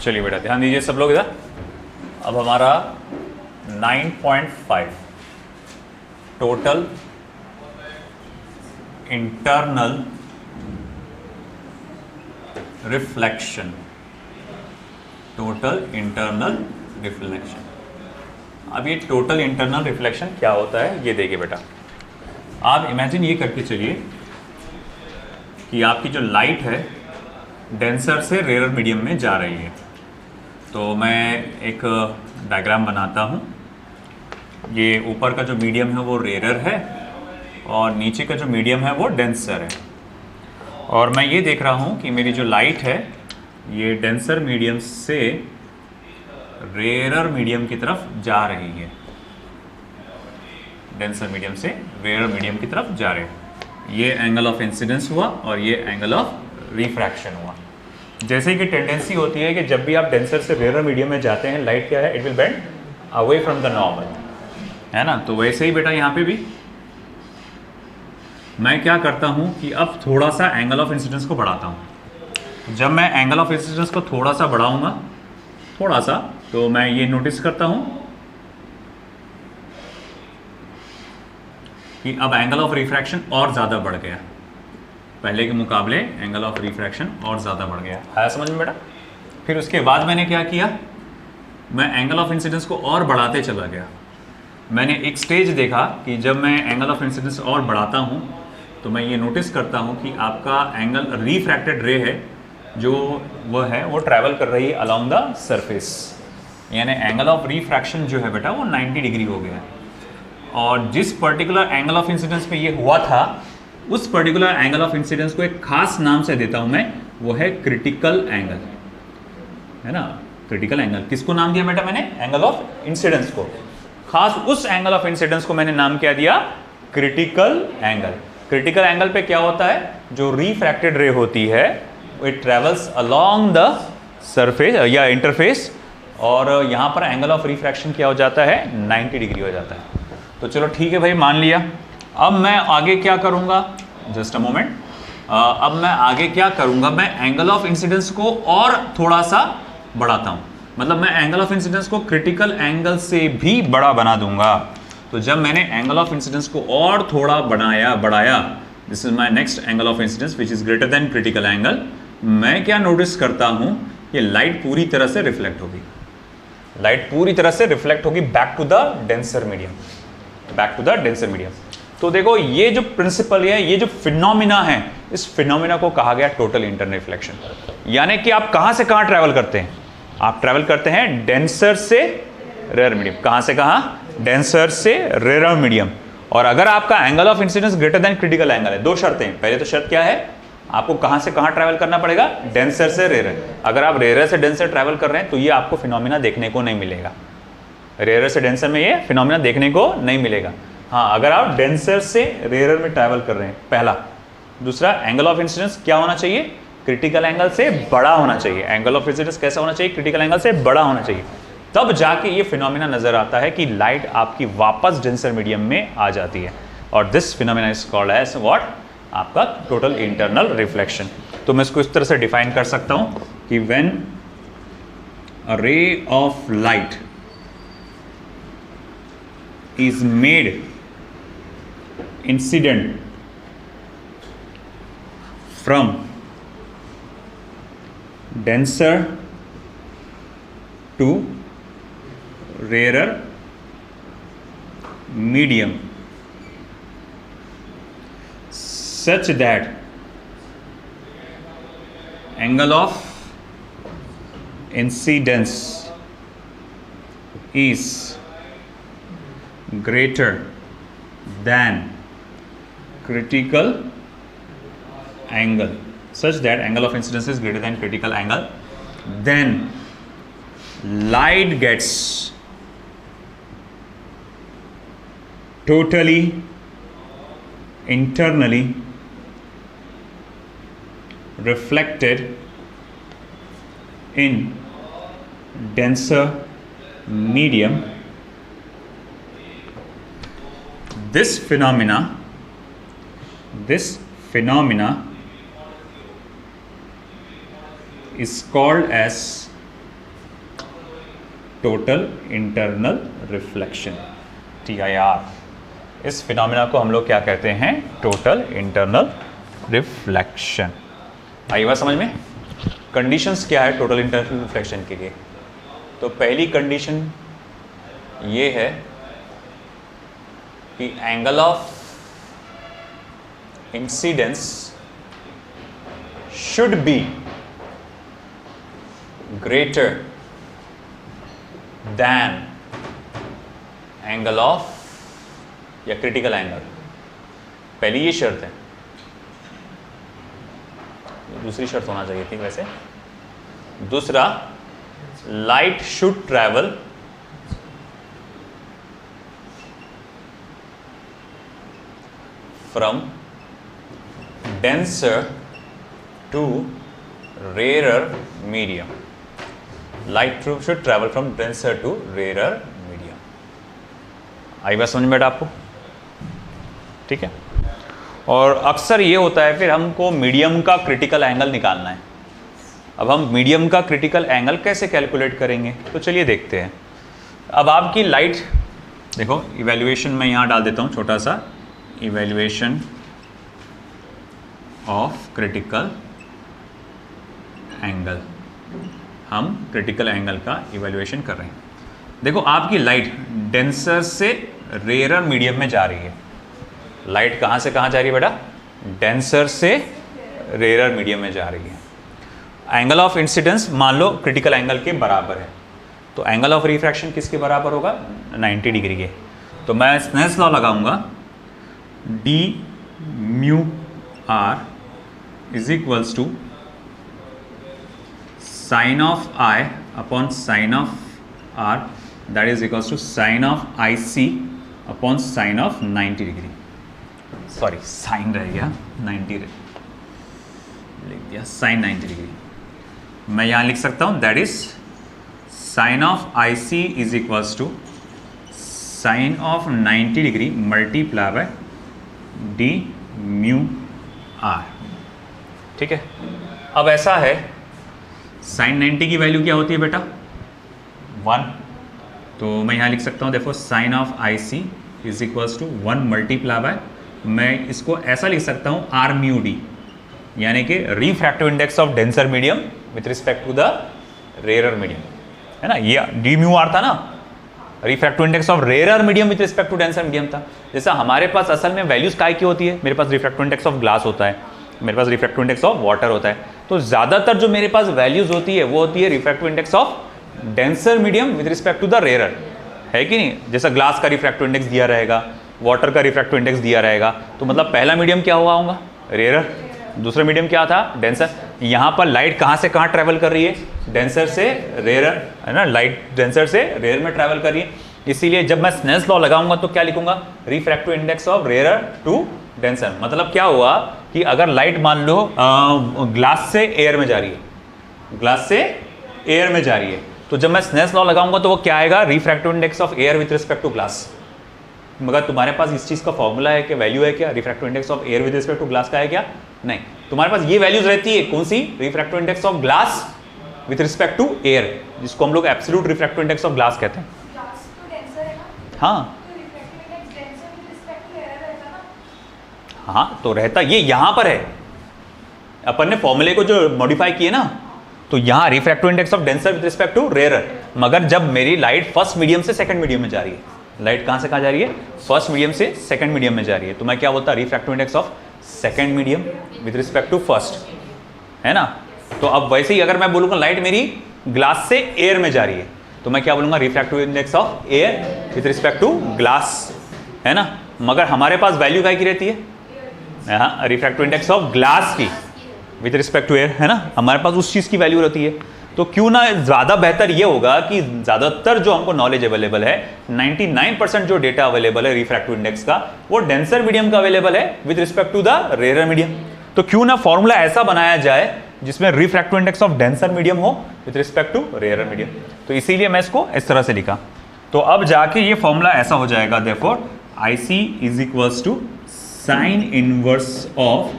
चलिए बेटा ध्यान दीजिए सब लोग इधर। अब हमारा 9.5 total internal reflection, total internal reflection. अब ये टोटल इंटरनल रिफ्लेक्शन क्या होता है ये देखिए बेटा। आप इमेजिन ये करके चलिए कि आपकी जो लाइट है डेंसर से रेयर मीडियम में जा रही है। तो मैं एक डायग्राम बनाता हूँ। ये ऊपर का जो मीडियम है वो रेयर है और नीचे का जो मीडियम है वो डेंसर है। और मैं ये देख रहा हूँ कि मेरी जो लाइट है ये डेंसर मीडियम से रेयर मीडियम की तरफ जा रही है, डेंसर मीडियम से रेयर मीडियम की तरफ जा रहे हैं। ये एंगल ऑफ इंसिडेंस हुआ और ये एंगल ऑफ रिफ्रैक्शन हुआ। जैसे कि टेंडेंसी होती है कि जब भी आप डेंसर से रेयर मीडियम में जाते हैं लाइट क्या है, it will bend away from the normal, है ना। तो वैसे ही बेटा यहाँ पे भी मैं क्या करता हूँ कि अब थोड़ा सा एंगल ऑफ इंसिडेंस को बढ़ाता हूँ। जब मैं एंगल ऑफ इंसिडेंस को थोड़ा सा बढ़ाऊंगा, थोड़ा सा, तो मैं ये नोटिस करता हूँ कि अब एंगल ऑफ रिफ्रैक्शन और ज़्यादा बढ़ गया, पहले के मुकाबले एंगल ऑफ रिफ्रैक्शन और ज़्यादा बढ़ गया। आया समझ में बेटा। फिर उसके बाद मैंने क्या किया, मैं एंगल ऑफ इंसिडेंस को और बढ़ाते चला गया। मैंने एक स्टेज देखा कि जब मैं एंगल ऑफ इंसिडेंस और बढ़ाता हूँ तो मैं ये नोटिस करता हूँ कि आपका एंगल रिफ्रैक्टेड रे है जो वो ट्रैवल कर रही है अलॉन्ग द सरफेस, यानी एंगल ऑफ रिफ्रैक्शन जो है बेटा वो 90 डिग्री हो गया। और जिस पर्टिकुलर एंगल ऑफ इंसिडेंस पे ये हुआ था उस पर्टिकुलर एंगल ऑफ इंसिडेंस को एक खास नाम से देता हूं मैं, वो है क्रिटिकल एंगल, है ना। क्रिटिकल एंगल किसको नाम दिया बेटा मैंने, एंगल ऑफ इंसिडेंस को। खास उस एंगल ऑफ इंसिडेंस को मैंने नाम क्या दिया, क्रिटिकल एंगल। क्रिटिकल एंगल पे क्या होता है, जो रिफ्रैक्टेड रे होती है it travels along the surface या इंटरफेस, और यहाँ पर एंगल ऑफ रिफ्रैक्शन क्या हो जाता है, 90 डिग्री हो जाता है। तो चलो ठीक है भाई, मान लिया। अब मैं आगे क्या करूँगा, जस्ट अ मोमेंट। अब मैं आगे क्या करूँगा, मैं एंगल ऑफ इंसिडेंस को और थोड़ा सा बढ़ाता हूँ। मतलब मैं एंगल ऑफ इंसिडेंस को क्रिटिकल एंगल से भी बड़ा बना दूंगा। तो जब मैंने एंगल ऑफ इंसिडेंस को और थोड़ा बढ़ाया, this is my next angle of incidence which is greater than critical angle, मैं क्या नोटिस करता हूँ कि लाइट पूरी तरह से रिफ्लेक्ट होगी, लाइट पूरी तरह से रिफ्लेक्ट होगी back to the denser medium, back to the denser medium. तो देखो ये जो प्रिंसिपल है, ये जो फिनोमिना है, इस फिनोमिना को कहा गया टोटल इंटरनल रिफ्लेक्शन। यानी कि आप कहां से कहां ट्रैवल करते हैं, आप ट्रैवल करते हैं डेंसर से रेयर मीडियम। कहां से कहां, डेंसर से रेयर मीडियम। और अगर आपका angle of incidence greater than critical angle है, दो शर्तें हैं। पहले तो शर्त क्या है, आपको कहां से कहां ट्रैवल करना पड़ेगा, डेंसर से रेयर। अगर आप रेयर से डेंसर ट्रैवल कर रहे हैं तो ये आपको फिनोमिना देखने को नहीं मिलेगा, रेयर से डेंसर में ये फिनोमिना देखने को नहीं मिलेगा। हाँ, अगर आप डेंसर से रेयर में ट्रैवल कर रहे हैं, पहला। दूसरा, एंगल ऑफ इंसिडेंस क्या होना चाहिए, क्रिटिकल एंगल से बड़ा होना चाहिए। एंगल ऑफ इंसिडेंस कैसा होना चाहिए, क्रिटिकल एंगल से बड़ा होना चाहिए। तब जाके ये फिनोमिना नजर आता है कि लाइट आपकी वापस डेंसर मीडियम में आ जाती है। और this phenomena is called as what, आपका टोटल इंटरनल रिफ्लेक्शन। तो मैं इसको इस तरह से डिफाइन कर सकता हूं कि when a ray of light is made incident from denser to rarer medium such that angle of incidence is greater than critical angle, such that angle of incidence is greater than critical angle, then light gets totally internally reflected in denser medium. This phenomena is called as total internal reflection, TIR। इस phenomena को हम लोग क्या कहते हैं? Total internal reflection. आई बात समझ में? कंडीशंस क्या है टोटल इंटरनल रिफ्लेक्शन के लिए? तो पहली कंडीशन ये है कि angle of incidence should be greater than angle of या क्रिटिकल एंगल। पहली ये शर्त है, दूसरी शर्त होना चाहिए थी वैसे। दूसरा, light should travel from denser to rarer medium. Light should travel from denser to rarer medium. आई बात समझ में बेटा आपको? ठीक है। और अक्सर ये होता है फिर हमको मीडियम का क्रिटिकल एंगल निकालना है। अब हम मीडियम का क्रिटिकल एंगल कैसे कैलकुलेट करेंगे? तो चलिए देखते हैं। अब आपकी लाइट देखो, इवैल्यूएशन मैं यहाँ डाल देता हूँ छोटा सा, इवैल्यूएशन ऑफ क्रिटिकल एंगल। हम क्रिटिकल एंगल का इवैल्यूएशन कर रहे हैं। देखो आपकी लाइट डेंसर से रेयर मीडियम में जा रही है। लाइट कहाँ से कहाँ जा रही है बेटा? डेंसर से रेयर मीडियम में जा रही है। एंगल ऑफ इंसिडेंस मान लो क्रिटिकल एंगल के बराबर है, तो एंगल ऑफ रिफ्रैक्शन किसके बराबर होगा? 90 डिग्री के। तो मैं स्नेल्स लॉ लगाऊंगा, D mu R is equals to sine of I upon sine of R, that is equals to sine of I C upon sine of 90 degree. Sorry, sine रह गया, 90 लिख दिया, साइन 90 डिग्री। मैं यहाँ लिख सकता हूँ that is sine of I C is equals to sine of 90 degree multiply by D mu R. ठीक है। अब ऐसा है, साइन 90 की वैल्यू क्या होती है बेटा? 1। तो मैं यहाँ लिख सकता हूँ देखो, sine of I C is equals to 1 multiply by, मैं इसको ऐसा लिख सकता हूँ आर म्यू डी, यानी कि refractive index of denser medium with respect to the rare medium, है ना? ये डी म्यू आर था ना, refractive index of rare medium with respect to denser medium था। जैसा हमारे पास असल में वैल्यूज काय की होती है, मेरे पास रिफ्रैक्टिव इंडेक्स ऑफ ग्लास होता है, मेरे पास रिफ्रैक्टिव इंडेक्स ऑफ वाटर होता है। तो ज़्यादातर जो मेरे पास वैल्यूज होती है वो होती है refractive index of denser medium with respect to the rare, है कि नहीं? जैसा ग्लास का रिफ्रैक्टिव इंडेक्स दिया रहेगा, वाटर का रिफ्रैक्टिव इंडेक्स दिया रहेगा, तो मतलब पहला मीडियम क्या हुआ होगा? रेयर। दूसरा मीडियम क्या था? डेंसर। यहाँ पर लाइट कहाँ से कहाँ ट्रैवल कर रही है? डेंसर से रेयर, है ना? लाइट डेंसर से रेयर में ट्रैवल कर रही है। इसीलिए जब मैं स्नेल्स लॉ लगाऊंगा तो क्या लिखूंगा? Refractive index of rare to denser. मतलब क्या हुआ कि अगर लाइट मान लो ग्लास से एयर में जा रही है, ग्लास से एयर में जा रही है, तो जब मैं स्नेल्स लॉ लगाऊंगा तो वो क्या आएगा? Refractive index of air with respect to glass. मगर तुम्हारे पास इस चीज़ का फॉर्मूला है कि वैल्यू है क्या? Refractive index of air with respect to glass का है क्या? नहीं। तुम्हारे पास ये वैल्यूज रहती है, कौन सी? Refractive index of glass with respect to air, जिसको हम लोग absolute refractive index of glass कहते हैं। हाँ हाँ, तो रहता ये यहाँ पर है, अपन ने फॉर्मूले को जो मॉडिफाई किए ना, तो यहाँ refractive index of denser with respect to rare. मगर जब मेरी लाइट फर्स्ट मीडियम से सेकंड मीडियम में जा रही है, लाइट कहाँ से कहाँ जा रही है? फर्स्ट मीडियम से सेकंड मीडियम में जा रही है, तो मैं क्या बोलता? Refractive index of second medium with respect to first, है ना? तो अब वैसे ही अगर मैं बोलूँगा लाइट मेरी ग्लास से एयर में जा रही है, तो मैं क्या बोलूँगा? Refractive index of air with respect to glass, है ना? मगर हमारे पास वैल्यू क्या की रहती है? हाँ, रिफ्रैक्टिव इंडेक्स ऑफ ग्लास की विद रिस्पेक्ट टू एयर, है ना? हमारे पास उस चीज़ की वैल्यू रहती है। तो क्यों ना ज़्यादा बेहतर ये होगा कि ज़्यादातर जो हमको नॉलेज अवेलेबल है, 99% जो डेटा अवेलेबल है रिफ्रैक्टिव इंडेक्स का, वो डेंसर मीडियम का अवेलेबल है with respect to the rare medium. तो क्यों ना फॉर्मूला ऐसा बनाया जाए जिसमें refractive index of denser medium हो with respect to rare medium. तो इसीलिए मैं इसको इस तरह से लिखा। तो अब जाके ये फॉर्मूला ऐसा हो जाएगा, therefore IC is equals to sine inverse of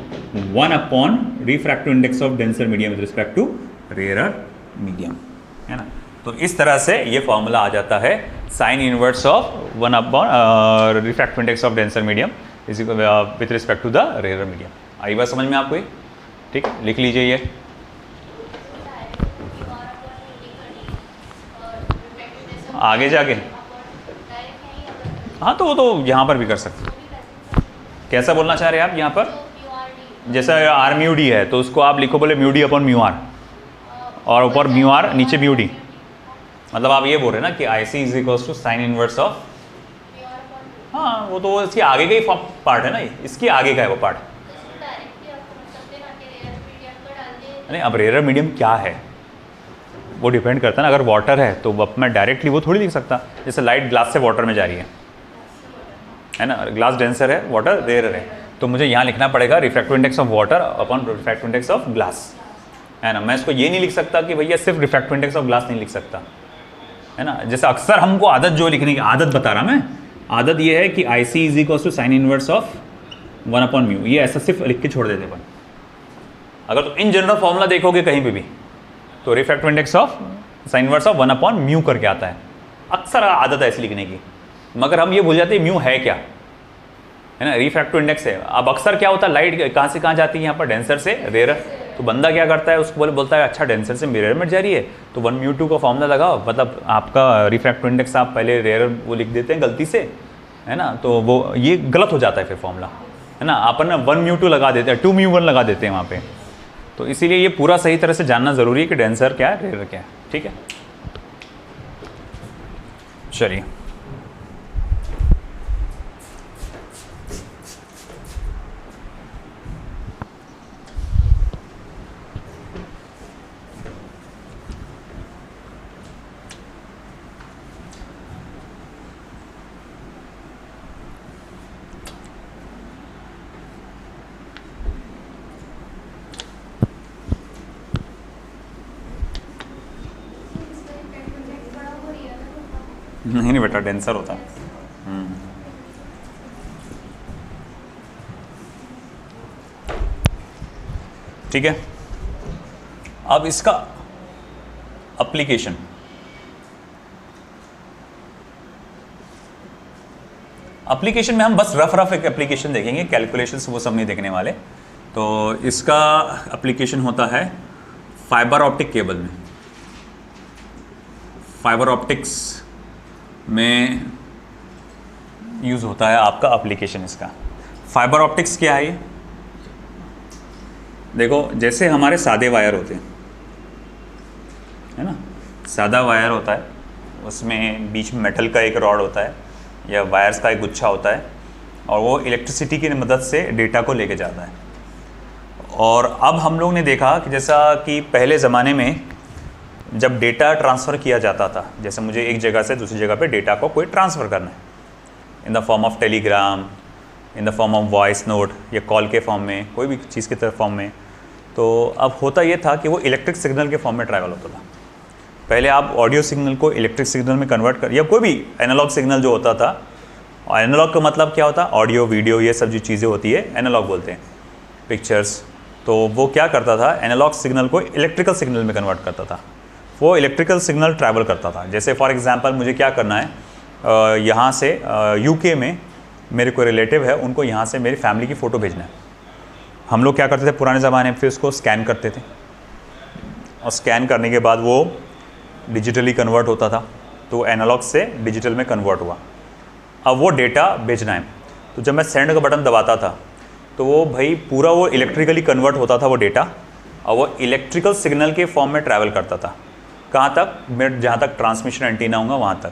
1 upon refractive index of denser medium with respect to rare medium, है ना? तो इस तरह से ये फॉर्मूला आ जाता है sine inverse of 1 refractive index of denser medium is with respect to the rare medium. आई बात समझ में आपको? ठीक है, लिख लीजिए ये। आगे जाके हाँ तो वो तो यहाँ पर भी कर सकते। कैसा बोलना चाह रहे हैं आप यहाँ पर? जैसा आर म्यू डी है तो उसको आप लिखो बोले mu D upon mu R और ऊपर म्यू आर नीचे म्यू डी। मतलब आप ये बोल रहे हैं ना कि I C is equals to sine inverse of, हाँ वो तो इसके आगे का ही पार्ट है ना, इसके आगे का है वो पार्ट। नहीं, अब रेयर मीडियम क्या है वो डिपेंड करता है ना। अगर वाटर है तो अब मैं डायरेक्टली वो थोड़ी लिख सकता, जैसे लाइट ग्लास से वाटर में जा रही है ना, ग्लास डेंसर है वाटर रेयर है, तो मुझे यहाँ लिखना पड़ेगा refractive index of water upon refractive index of glass, है ना। मैं इसको ये नहीं लिख सकता कि भैया सिर्फ रिफ्रैक्टिव इंडेक्स ऑफ ग्लास नहीं लिख सकता, है ना। जैसे अक्सर हमको आदत जो लिखने की आदत बता रहा मैं, आदत ये है कि I C is equal to sine inverse of 1 upon mu, ये ऐसा सिर्फ लिख के छोड़ देते अपन। अगर तो इन जनरल फॉर्मूला देखोगे कहीं पे भी तो refractive index of sine inverse of 1 upon mu करके आता है, अक्सर आदत है ऐसे लिखने की। मगर हम ये भूल जाते हैं म्यू है क्या, है ना, रिफ्रैक्टिव इंडेक्स है। अब अक्सर क्या होता है, लाइट कहाँ से कहाँ जाती है, यहाँ पर डेंसर से रेयर, तो बंदा क्या करता है उसको बोलता है अच्छा डेंसर से रेयर में जा रही है तो 1 म्यू 2 का फॉर्मूला लगाओ, मतलब आपका रिफ्रैक्टिव इंडेक्स आप पहले रेयर वो लिख देते हैं गलती से, है ना, तो वो ये गलत हो जाता है फिर फॉर्मूला, है ना। अपन 1 म्यू 2 लगा देते हैं, 2 म्यू 1 लगा देते हैं वहाँ पे। तो इसीलिए ये पूरा सही तरह से जानना ज़रूरी है कि डेंसर क्या है रेयर क्या है। ठीक है, चलिए नहीं बेटा डेंसर होता है। ठीक है, अब इसका एप्लीकेशन, एप्लीकेशन में हम बस रफ एक एप्लीकेशन देखेंगे, कैलकुलेशंस वो सब नहीं देखने वाले। तो इसका एप्लीकेशन होता है फाइबर ऑप्टिक केबल में। फाइबर ऑप्टिक्स में यूज़ होता है आपका एप्लीकेशन इसका। फाइबर ऑप्टिक्स क्या है ये? देखो जैसे हमारे सादे वायर होते हैं, है ना, सादा वायर होता है, उसमें बीच में मेटल का एक रॉड होता है या वायर्स का एक गुच्छा होता है और वो इलेक्ट्रिसिटी की मदद से डेटा को लेके जाता है। और अब हम लोग ने देखा कि जैसा कि पहले ज़माने में जब डेटा ट्रांसफ़र किया जाता था, जैसे मुझे एक जगह से दूसरी जगह पे डेटा को कोई ट्रांसफ़र करना है in the form of Telegram, in the form of voice note या कॉल के फॉर्म में, कोई भी चीज़ के फॉर्म में, तो अब होता ये था कि वो इलेक्ट्रिक सिग्नल के फॉर्म में ट्रैवल होता था। पहले आप ऑडियो सिग्नल को इलेक्ट्रिक सिग्नल में कन्वर्ट कर, या कोई भी एनालॉग सिग्नल जो होता था, और एनालॉग का मतलब क्या होता है, ऑडियो वीडियो ये सब जो चीज़ें होती है एनालॉग बोलते हैं, पिक्चर्स, तो वो क्या करता था, एनालॉग सिग्नल को इलेक्ट्रिकल सिग्नल में कन्वर्ट करता था। वो इलेक्ट्रिकल सिग्नल ट्रैवल करता था। जैसे फॉर एग्जांपल मुझे क्या करना है, यहाँ से यूके में मेरे कोई रिलेटिव है, उनको यहाँ से मेरी फैमिली की फ़ोटो भेजना है। हम लोग क्या करते थे पुराने ज़माने में, फिर उसको स्कैन करते थे और स्कैन करने के बाद वो डिजिटली कन्वर्ट होता था, तो एनालॉग से डिजिटल में कन्वर्ट हुआ। अब वो डेटा भेजना है, तो जब मैं सेंड का बटन दबाता था तो वो भाई पूरा वो इलेक्ट्रिकली कन्वर्ट होता था वो डेटा, और वो इलेक्ट्रिकल सिग्नल के फॉर्म में ट्रैवल करता था। कहाँ तक? मेरे जहाँ तक ट्रांसमिशन एंटीना होगा वहाँ तक।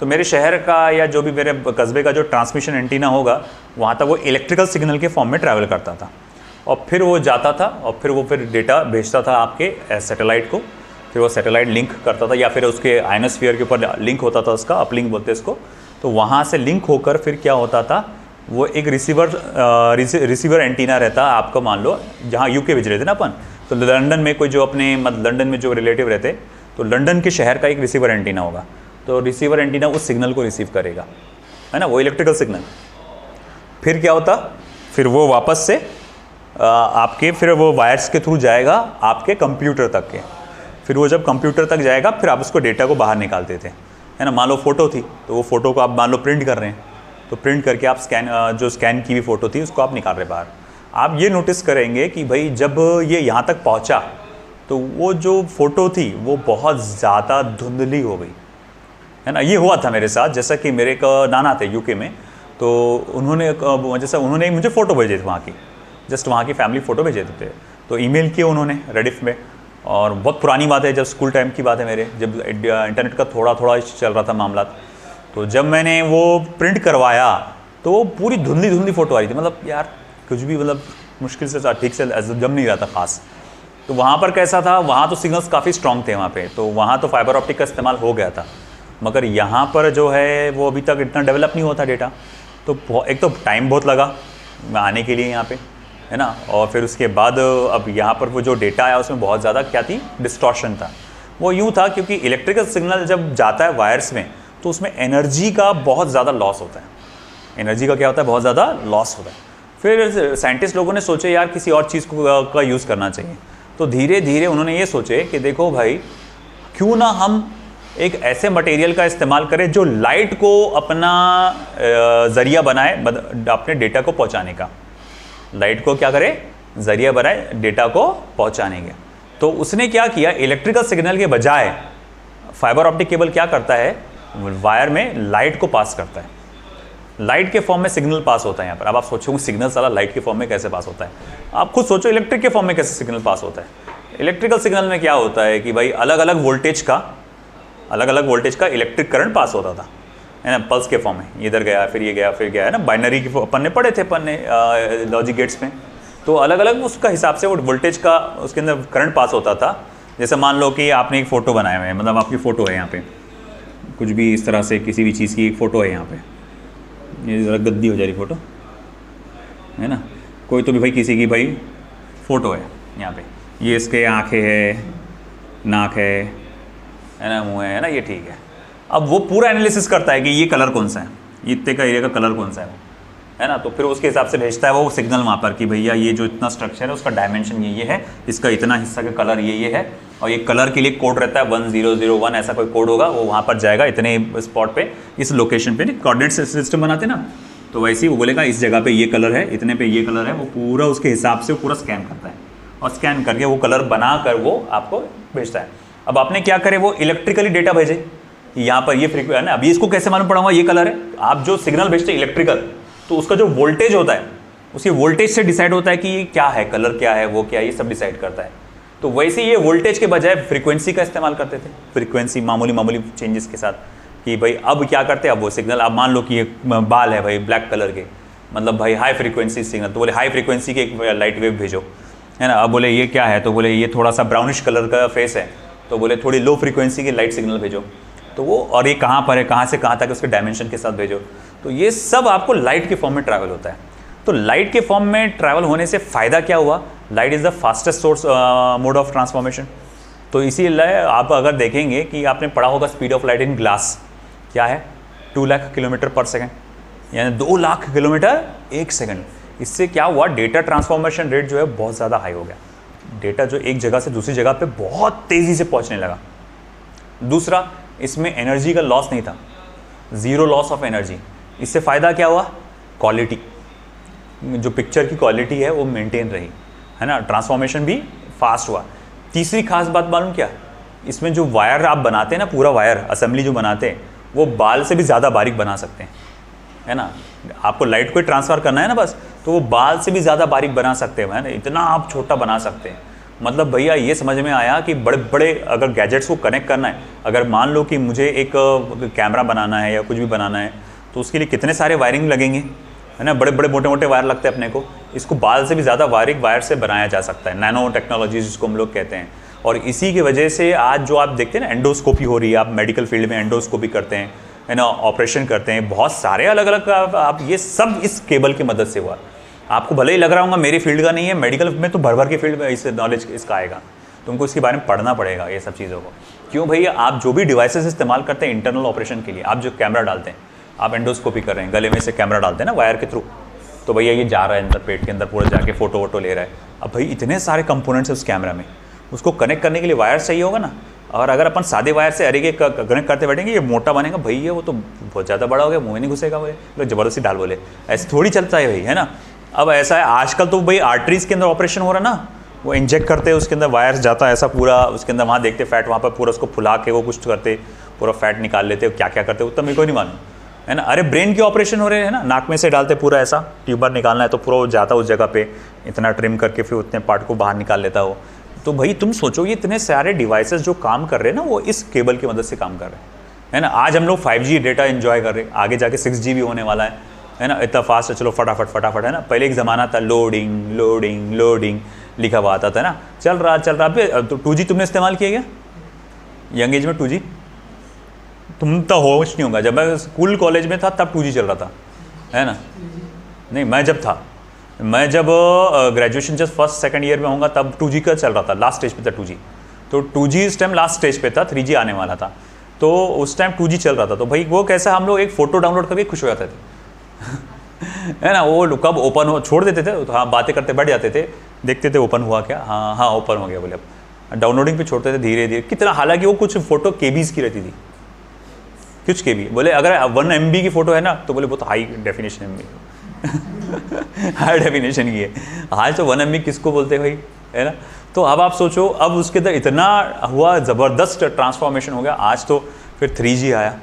तो मेरे शहर का या जो भी मेरे कस्बे का जो ट्रांसमिशन एंटीना होगा वहाँ तक वो इलेक्ट्रिकल सिग्नल के फॉर्म में ट्रैवल करता था, और फिर वो जाता था और फिर वो डेटा भेजता था आपके सैटेलाइट को, फिर वो सैटेलाइट लिंक करता था या फिर उसके आयनोस्फीयर के ऊपर लिंक होता था, उसका अपलिंक बोलते हैं इसको। तो वहाँ से लिंक होकर फिर क्या होता था, वो एक रिसीवर एंटीना रहता आपका, मान लो जहाँ यूके भेज रहे थे ना अपन, तो लंदन में कोई जो अपने लंदन में जो रिलेटिव रहते, तो लंदन के शहर का एक रिसीवर एंटीना होगा, तो रिसीवर एंटीना उस सिग्नल को रिसीव करेगा, है ना, वो इलेक्ट्रिकल सिग्नल। फिर क्या होता, फिर वो वापस से आपके फिर वो वायर्स के थ्रू जाएगा आपके कंप्यूटर तक के। फिर वो जब कंप्यूटर तक जाएगा फिर आप उसको डेटा को बाहर निकालते थे, है ना। मान लो फ़ोटो थी तो वो फ़ोटो को आप मान लो प्रिंट कर रहे हैं, तो प्रिंट करके आप जो स्कैन की हुई फ़ोटो थी उसको आप निकाल रहे बाहर। आप ये नोटिस करेंगे कि भाई जब ये यहाँ तक पहुँचा तो वो जो फ़ोटो थी वो बहुत ज़्यादा धुंधली हो गई, है ना। ये हुआ था मेरे साथ, जैसा कि मेरे एक नाना थे यूके में, तो उन्होंने मुझे फ़ोटो भेजे थे वहाँ की, जस्ट वहाँ की फैमिली फ़ोटो भेजे थे, तो ईमेल किए उन्होंने रेडिफ में। और बहुत पुरानी बात है, जब स्कूल टाइम की बात है मेरे, जब इंटरनेट का थोड़ा थोड़ा चल रहा था मामला। तो जब मैंने वो प्रिंट करवाया तो वो पूरी धुंधली धुंधली फ़ोटो आ रही थी, मतलब यार कुछ भी मतलब मुश्किल से ठीक से जम नहीं रहा था ख़ास। तो वहाँ पर कैसा था, वहाँ तो सिग्नल्स काफ़ी स्ट्रॉन्ग थे वहाँ पे, तो वहाँ तो फाइबर ऑप्टिक का इस्तेमाल हो गया था, मगर यहाँ पर जो है वो अभी तक इतना डेवलप नहीं हुआ था डेटा। तो एक तो टाइम बहुत लगा आने के लिए यहाँ पे, है ना। और फिर उसके बाद अब यहाँ पर वो जो डेटा आया उसमें बहुत ज़्यादा क्या थी, डिस्टॉर्शन था। वो यूँ था क्योंकि इलेक्ट्रिकल सिग्नल जब जाता है वायर्स में तो उसमें एनर्जी का बहुत ज़्यादा लॉस होता है। एनर्जी का क्या होता है, बहुत ज़्यादा लॉस होता है। फिर साइंटिस्ट लोगों ने सोचे यार किसी और चीज़ का यूज़ करना चाहिए, तो धीरे धीरे उन्होंने ये सोचे कि देखो भाई क्यों ना हम एक ऐसे मटेरियल का इस्तेमाल करें जो लाइट को अपना ज़रिया बनाए अपने डेटा को पहुंचाने का। लाइट को क्या करे, ज़रिया बनाए डेटा को पहुंचाने के। तो उसने क्या किया, इलेक्ट्रिकल सिग्नल के बजाय फाइबर ऑप्टिक केबल क्या करता है, वायर में लाइट को पास करता है। लाइट के फॉर्म में सिग्नल पास होता है यहाँ पर। अब आप सोचोगे सिग्नल सारा लाइट के फॉर्म में कैसे पास होता है, आप खुद सोचो इलेक्ट्रिक के फॉर्म में कैसे सिग्नल पास होता है। इलेक्ट्रिकल सिग्नल में क्या होता है कि भाई अलग अलग वोल्टेज का इलेक्ट्रिक करंट पास होता था, है ना, पल्स के फॉर्म में। इधर गया फिर ये गया फिर गया, है ना। बाइनरी के अपन ने पढ़े थे लॉजिक गेट्स में, तो अलग अलग उसका हिसाब से वो वोल्टेज का उसके अंदर करंट पास होता था। जैसे मान लो कि आपने एक फ़ोटो बनाया हुआ है, मतलब आपकी फ़ोटो है यहाँ पे, कुछ भी इस तरह से किसी भी चीज़ की एक फ़ोटो है यहाँ पे, ये ज़रा गद्दी हो जा रही फ़ोटो, है ना। कोई तो भी भाई किसी की भाई फ़ोटो है यहाँ पे, ये इसके आँखें है, नाक है ना, मुँह है ना, ये ठीक है। अब वो पूरा एनालिसिस करता है कि ये कलर कौन सा है, ये इतने का एरिया का कलर कौन सा है ना। तो फिर उसके हिसाब से भेजता है वो सिग्नल वहाँ पर कि भैया ये जो इतना स्ट्रक्चर है उसका डायमेंशन ये है, इसका इतना हिस्सा का कलर ये है, और ये कलर के लिए कोड रहता है 1001, ऐसा कोई कोड होगा, वो वहाँ पर जाएगा इतने स्पॉट पे, इस लोकेशन पे। कोऑर्डिनेट सिस्टम बनाते ना, तो वैसे ही वो बोलेगा इस जगह पे ये कलर है, इतने पे ये कलर है, वो पूरा उसके हिसाब से वो पूरा स्कैन करता है, और स्कैन करके वो कलर बना कर वो आपको भेजता है। अब आपने क्या करे, वो इलेक्ट्रिकली डेटा भेजे, यहाँ पर ये फ्रीक्वेंसी है ना। अभी इसको कैसे मालूम पड़ूंगा ये कलर है, आप जो सिग्नल भेजते हैं इलेक्ट्रिकल, तो उसका जो वोल्टेज होता है उसी वोल्टेज से डिसाइड होता है कि ये क्या है, कलर क्या है, वो क्या है, ये सब डिसाइड करता है। तो वैसे ये वोल्टेज के बजाय फ्रीक्वेंसी का इस्तेमाल करते थे, फ्रीक्वेंसी मामूली चेंजेस के साथ, कि भाई अब क्या करते हैं, अब वो सिग्नल, आप मान लो कि ये बाल है भाई ब्लैक कलर के, मतलब भाई हाई फ्रीक्वेंसी सिग्नल, तो बोले हाई फ्रीक्वेंसी के एक लाइट वेव भेजो, है ना। अब बोले ये क्या है, तो बोले ये थोड़ा सा ब्राउनिश कलर का फेस है, तो बोले थोड़ी लो फ्रीक्वेंसी के लाइट सिग्नल भेजो, तो वो, और ये कहाँ पर है, कहाँ से कहाँ तक उसके डायमेंशन के साथ भेजो। तो ये सब आपको लाइट के फॉर्म में ट्रैवल होता है। तो लाइट के फॉर्म में ट्रैवल होने से फ़ायदा क्या हुआ, light is the fastest source mode of transformation. तो इसीलिए आप अगर देखेंगे कि आपने पढ़ा होगा speed of light in glass क्या है, 2 लाख किलोमीटर पर सेकेंड, यानी 2 लाख किलोमीटर एक सेकेंड। इससे क्या हुआ, डेटा ट्रांसफॉर्मेशन रेट जो है बहुत ज़्यादा हाई हो गया, डेटा जो एक जगह से दूसरी जगह पे बहुत तेज़ी से पहुंचने लगा। दूसरा, इसमें एनर्जी का लॉस नहीं था, ज़ीरो लॉस ऑफ एनर्जी। इससे फ़ायदा क्या हुआ, क्वालिटी, जो पिक्चर की क्वालिटी है वो मेंटेन रही, है ना, ट्रांसफॉर्मेशन भी फास्ट हुआ। तीसरी खास बात मालूम क्या, इसमें जो वायर आप बनाते हैं ना, पूरा वायर असेंबली जो बनाते हैं, वो बाल से भी ज़्यादा बारीक बना सकते हैं, है ना। आपको लाइट को ट्रांसफ़र करना है ना बस, तो वो बाल से भी ज़्यादा बारीक बना सकते हैं, है ना, इतना आप छोटा बना सकते हैं। मतलब भैया ये समझ में आया कि बड़े बड़े अगर गैजेट्स को कनेक्ट करना है, अगर मान लो कि मुझे एक कैमरा बनाना है या कुछ भी बनाना है, तो उसके लिए कितने सारे वायरिंग लगेंगे, है ना, बड़े बड़े मोटे मोटे वायर लगते हैं अपने को। इसको बाल से भी ज़्यादा बारीक वायर से बनाया जा सकता है, नैनो टेक्नोलॉजी जिसको हम लोग कहते हैं। और इसी की वजह से आज जो आप देखते हैं ना, एंडोस्कोपी हो रही है, आप मेडिकल फील्ड में एंडोस्कोपी करते हैं, है ना, ऑपरेशन करते हैं, बहुत सारे अलग अलग आप ये सब इस केबल की मदद से हुआ। आपको भले ही लग रहा होगा मेरी फील्ड का नहीं है, मेडिकल में तो भर भर के फील्ड में इस नॉलेज इसका आएगा, तुमको इसके बारे में पढ़ना पड़ेगा ये सब चीज़ों को। क्यों भैया, आप जो भी डिवाइसेस इस्तेमाल करते हैं इंटरनल ऑपरेशन के लिए, आप जो कैमरा डालते हैं, आप एंडोस्कोपी कर रहे हैं, गले में से कैमरा डालते हैं ना वायर के थ्रू, तो भैया ये जा रहा है अंदर पेट के अंदर, पूरा जाके फ़ोटो वोटो ले रहा है। अब भाई इतने सारे कंपोनेंट्स है उस कैमरा में, उसको कनेक्ट करने के लिए वायर चाहिए होगा ना। और अगर अपन सादे वायर से अरे के कनेक्ट करते बैठेंगे ये मोटा बनेगा, भैया वो तो बहुत ज़्यादा बड़ा हो गया, मुँह में नहीं घुसेगा, बोले लोग ज़बरदस्ती डाल बोले, ऐसे थोड़ी चलता है भाई, है ना। अब ऐसा है आजकल तो भाई आर्टरीज के अंदर ऑपरेशन हो रहा है ना, वो इंजेक्ट करते हैं, उसके अंदर वायर्स जाता है ऐसा पूरा, उसके अंदर वहाँ देखते फैट, वहाँ पर पूरा उसको फुला के वो कुछ करते, पूरा फैट निकाल लेते, क्या क्या करते उतना मेरे को नहीं मालूम, है ना। अरे ब्रेन के ऑपरेशन हो रहे हैं ना, नाक में से डालते पूरा ऐसा ट्यूबर निकालना है तो पूरा वो जाता उस जगह पे, इतना ट्रिम करके फिर उतने पार्ट को बाहर निकाल लेता वो। तो भाई तुम सोचो ये इतने सारे डिवाइसेस जो काम कर रहे हैं ना वो इस केबल की मदद से काम कर रहे हैं, है ना। आज हम लोग 5G डेटा एंजॉय कर रहे हैं, आगे जाके 6G भी होने वाला है ना। इतना फास्ट है, चलो फटाफट फटाफट, है ना। पहले एक ज़माना था लोडिंग लोडिंग लोडिंग लिखा हुआ आता था ना, चल रहा तो 2G तुमने इस्तेमाल किया क्या यंग एज में? 2G तुम तो होश नहीं होगा, जब मैं स्कूल कॉलेज में था तब 2G चल रहा था, है ना। नहीं मैं जब graduation just first second year में होऊंगा तब 2G का चल रहा था, लास्ट स्टेज पे था 2G। तो 2G इस टाइम लास्ट स्टेज पे था, 3G आने वाला था, तो उस टाइम 2G चल रहा था। तो भाई वो कैसा, हम लोग एक फ़ोटो डाउनलोड करके खुश हो जाते थे है ना। वो कब ओपन हो छोड़ देते थे तो हाँ बातें करते बैठ जाते थे, देखते थे ओपन हुआ क्या, हाँ ओपन हो गया बोले, अब डाउनलोडिंग पे छोड़ते थे धीरे धीरे कितना, हालांकि वो कुछ फ़ोटो KBs की रहती थी, कुछ KB, बोले अगर 1 MB की फ़ोटो है ना तो बोले बहुत high definition MB high definition की है। आज तो 1 MB किसको बोलते हैं भाई, है ना। तो अब आप सोचो, अब उसके अंदर इतना हुआ, ज़बरदस्त ट्रांसफॉर्मेशन हो गया। आज तो फिर 3G आया,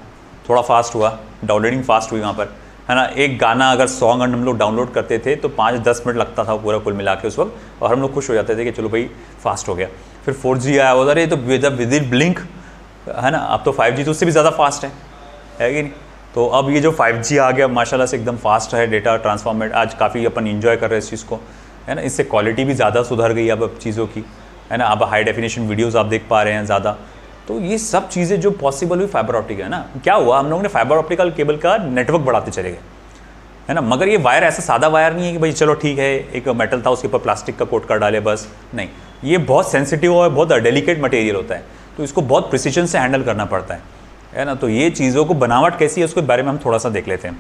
थोड़ा फास्ट हुआ, डाउनलोडिंग फास्ट हुई वहाँ पर, है ना। एक गाना अगर सॉन्ग हम लोग डाउनलोड करते थे तो 5-10 मिनट लगता था पूरा कुल मिला के उस वक्त, और हम लोग खुश हो जाते थे कि चलो भाई फास्ट हो गया। फिर 4G आया, उधर ये तो विद इन ब्लिंक, है ना। अब तो 5G तो उससे भी ज़्यादा फास्ट है कि नहीं। तो अब ये जो 5G आ गया माशाल्लाह से एकदम फास्ट है डेटा ट्रांसफॉर्मेट, आज काफ़ी अपन इंजॉय कर रहे हैं इस चीज़ को, है ना। इससे क्वालिटी भी ज़्यादा सुधर गई अब चीज़ों की, है ना। अब हाई डेफिनेशन वीडियोज़ आप देख पा रहे हैं ज़्यादा। तो ये सब चीज़ें जो पॉसिबल हुई फाइबर ऑप्टिक, है ना। क्या हुआ, हम लोगों ने फाइबर ऑप्टिकल केबल का नेटवर्क बढ़ाते चले गए, है ना। मगर ये वायर ऐसा सादा वायर नहीं है कि भाई चलो ठीक है एक मेटल था उसके ऊपर प्लास्टिक का कोट कर डाले बस, नहीं। ये बहुत सेंसिटिव और बहुत डेलिकेट मटेरियल होता है, तो इसको बहुत प्रिसीजन से हैंडल करना पड़ता है ना। तो ये चीज़ों को बनावट कैसी है उसके बारे में हम थोड़ा सा देख लेते हैं।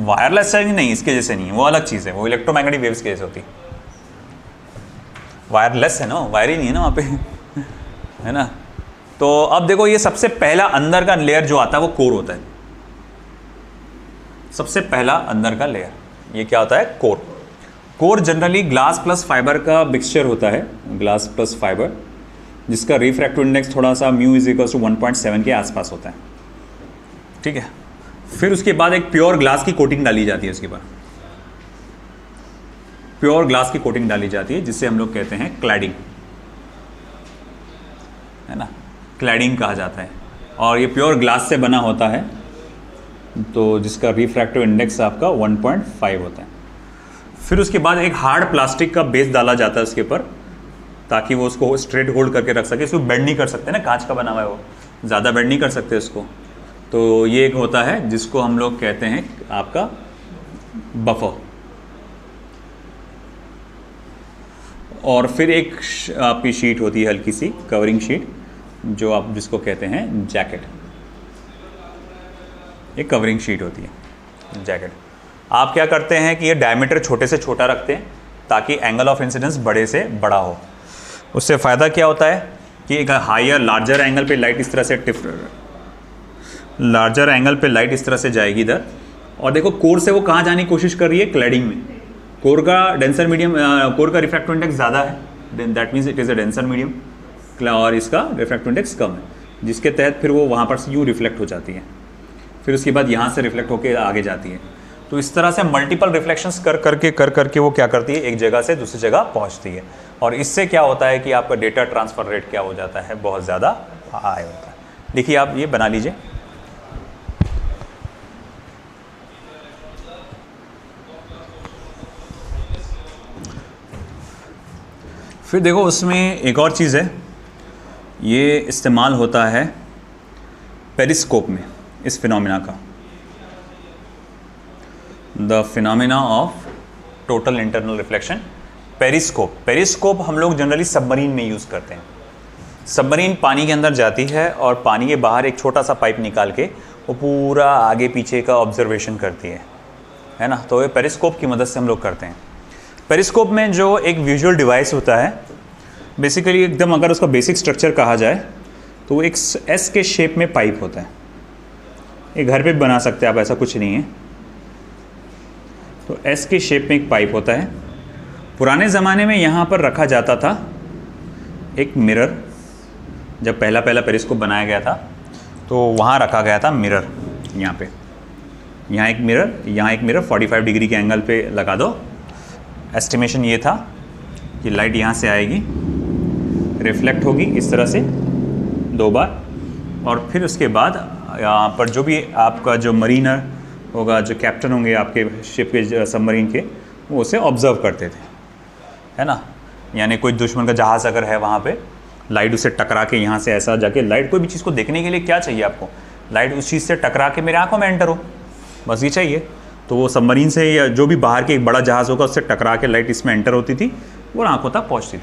वायरलेस चार्जिंग नहीं, इसके जैसे नहीं है, वो अलग चीज़ है, वो इलेक्ट्रोमैग्नेटिक वेव्स के जैसे होती है। वायरलेस है ना, वायर ही नहीं है ना वहाँ पे है ना। तो अब देखो ये सबसे पहला अंदर का लेयर जो आता है वो कोर होता है, सबसे पहला अंदर का लेयर, ये क्या होता है, core. Core generally glass plus fibre का मिक्सचर होता है, ग्लास प्लस फाइबर, जिसका रिफ्रैक्टिव इंडेक्स थोड़ा सा μ = 1.7 के आसपास होता है, ठीक है। फिर उसके बाद एक प्योर ग्लास की कोटिंग डाली जाती है उसके ऊपर, प्योर ग्लास की कोटिंग डाली जाती है जिससे हम लोग कहते हैं क्लैडिंग, है ना, क्लैडिंग कहा जाता है। और ये प्योर ग्लास से बना होता है, तो जिसका रिफ्रैक्टिव इंडेक्स आपका 1.5 होता है। फिर उसके बाद एक हार्ड प्लास्टिक का बेस डाला जाता है उसके ऊपर, ताकि वो उसको स्ट्रेट होल्ड करके रख सके। इसको बेंड नहीं कर सकते ना, कांच का बना हुआ है वो, ज़्यादा बेंड नहीं कर सकते उसको। तो ये एक होता है जिसको हम लोग कहते हैं आपका बफर। और फिर एक आपकी शीट होती है हल्की सी कवरिंग शीट, जो आप जिसको कहते हैं जैकेट, एक कवरिंग शीट होती है जैकेट। आप क्या करते हैं कि ये डायमीटर छोटे से छोटा रखते हैं ताकि एंगल ऑफ इंसिडेंस बड़े से बड़ा हो। उससे फ़ायदा क्या होता है कि एक हायर लार्जर एंगल पे लाइट इस तरह से लार्जर एंगल पे लाइट इस तरह से जाएगी इधर, और देखो कोर से वो कहाँ जाने की कोशिश कर रही है, क्लैडिंग में। कोर का डेंसर मीडियम, कोर का रिफ्रैक्टिव इंडेक्स ज़्यादा है, that means it is a denser medium, और इसका रिफ्रैक्टिव इंडेक्स कम है, जिसके तहत फिर वो वहाँ पर से यूँ रिफ्लेक्ट हो जाती है, फिर उसके बाद यहाँ से रिफ्लेक्ट होकर आगे जाती है। तो इस तरह से मल्टीपल रिफ्लेक्शंस कर करके वो क्या करती है, एक जगह से दूसरी जगह पहुँचती है। और इससे क्या होता है कि आपका डेटा ट्रांसफ़र रेट क्या हो जाता है, बहुत ज़्यादा हाई होता है। देखिए आप ये बना लीजिए, फिर देखो उसमें एक और चीज़ है, ये इस्तेमाल होता है पेरिस्कोप में, इस फिनोमिना का, the phenomena of total internal reflection, periscope. Periscope हम लोग जनरली सबमरीन में यूज़ करते हैं। सबमरीन पानी के अंदर जाती है और पानी के बाहर एक छोटा सा पाइप निकाल के वो पूरा आगे पीछे का ऑब्जर्वेशन करती है ना। तो ये पेरिस्कोप की मदद से हम लोग करते हैं। पेरिस्कोप में जो एक विजुअल डिवाइस होता है, बेसिकली एकदम अगर उसका बेसिक स्ट्रक्चर कहा जाए तो वो एक एस के शेप में पाइप होता है। ये घर पे भी बना सकते हैं आप, ऐसा कुछ नहीं है। तो एस के शेप में एक पाइप होता है। पुराने ज़माने में यहाँ पर रखा जाता था एक मिरर। जब पहला पेरिस्कोप बनाया गया था तो वहाँ रखा गया था मिरर। यहाँ पे यहाँ एक मिरर 45 डिग्री के एंगल पे लगा दो। एस्टिमेशन ये था कि लाइट यहाँ से आएगी, रिफ्लेक्ट होगी इस तरह से 2 बार, और फिर उसके बाद यहाँ पर जो भी आपका जो मरीनर होगा, जो कैप्टन होंगे आपके शिप के, सबमरीन के, वो उसे ऑब्जर्व करते थे, है ना। यानी कोई दुश्मन का जहाज़ अगर है वहाँ पे, लाइट उसे टकरा के यहाँ से ऐसा जाके, लाइट कोई भी चीज़ को देखने के लिए क्या चाहिए आपको, लाइट उस चीज़ से टकरा के मेरे आंखों में एंटर हो, बस ये चाहिए। तो वो सबमरीन से या जो भी बाहर के एक बड़ा जहाज़ होगा उससे टकरा के लाइट इसमें एंटर होती थी, वो आंखों तक पहुँचती थी।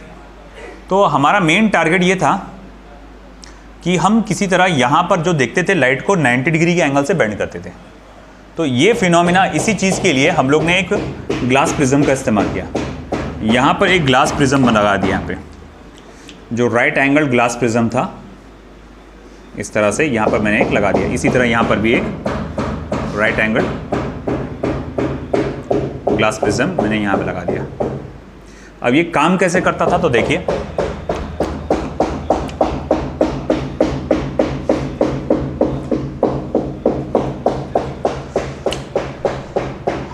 तो हमारा मेन टारगेट ये था कि हम किसी तरह यहाँ पर जो देखते थे लाइट को 90 डिग्री के एंगल से बेंड करते थे। तो ये फिनोमिना, इसी चीज़ के लिए हम लोग ने एक ग्लास प्रिज्म का इस्तेमाल किया। यहाँ पर एक ग्लास प्रिज्म लगा दिया, यहाँ पे जो राइट एंगल ग्लास प्रिज्म था, इस तरह से यहाँ पर मैंने एक लगा दिया। इसी तरह यहाँ पर भी एक राइट एंगल ग्लास प्रिज्म मैंने यहाँ पे लगा दिया। अब ये काम कैसे करता था तो देखिए,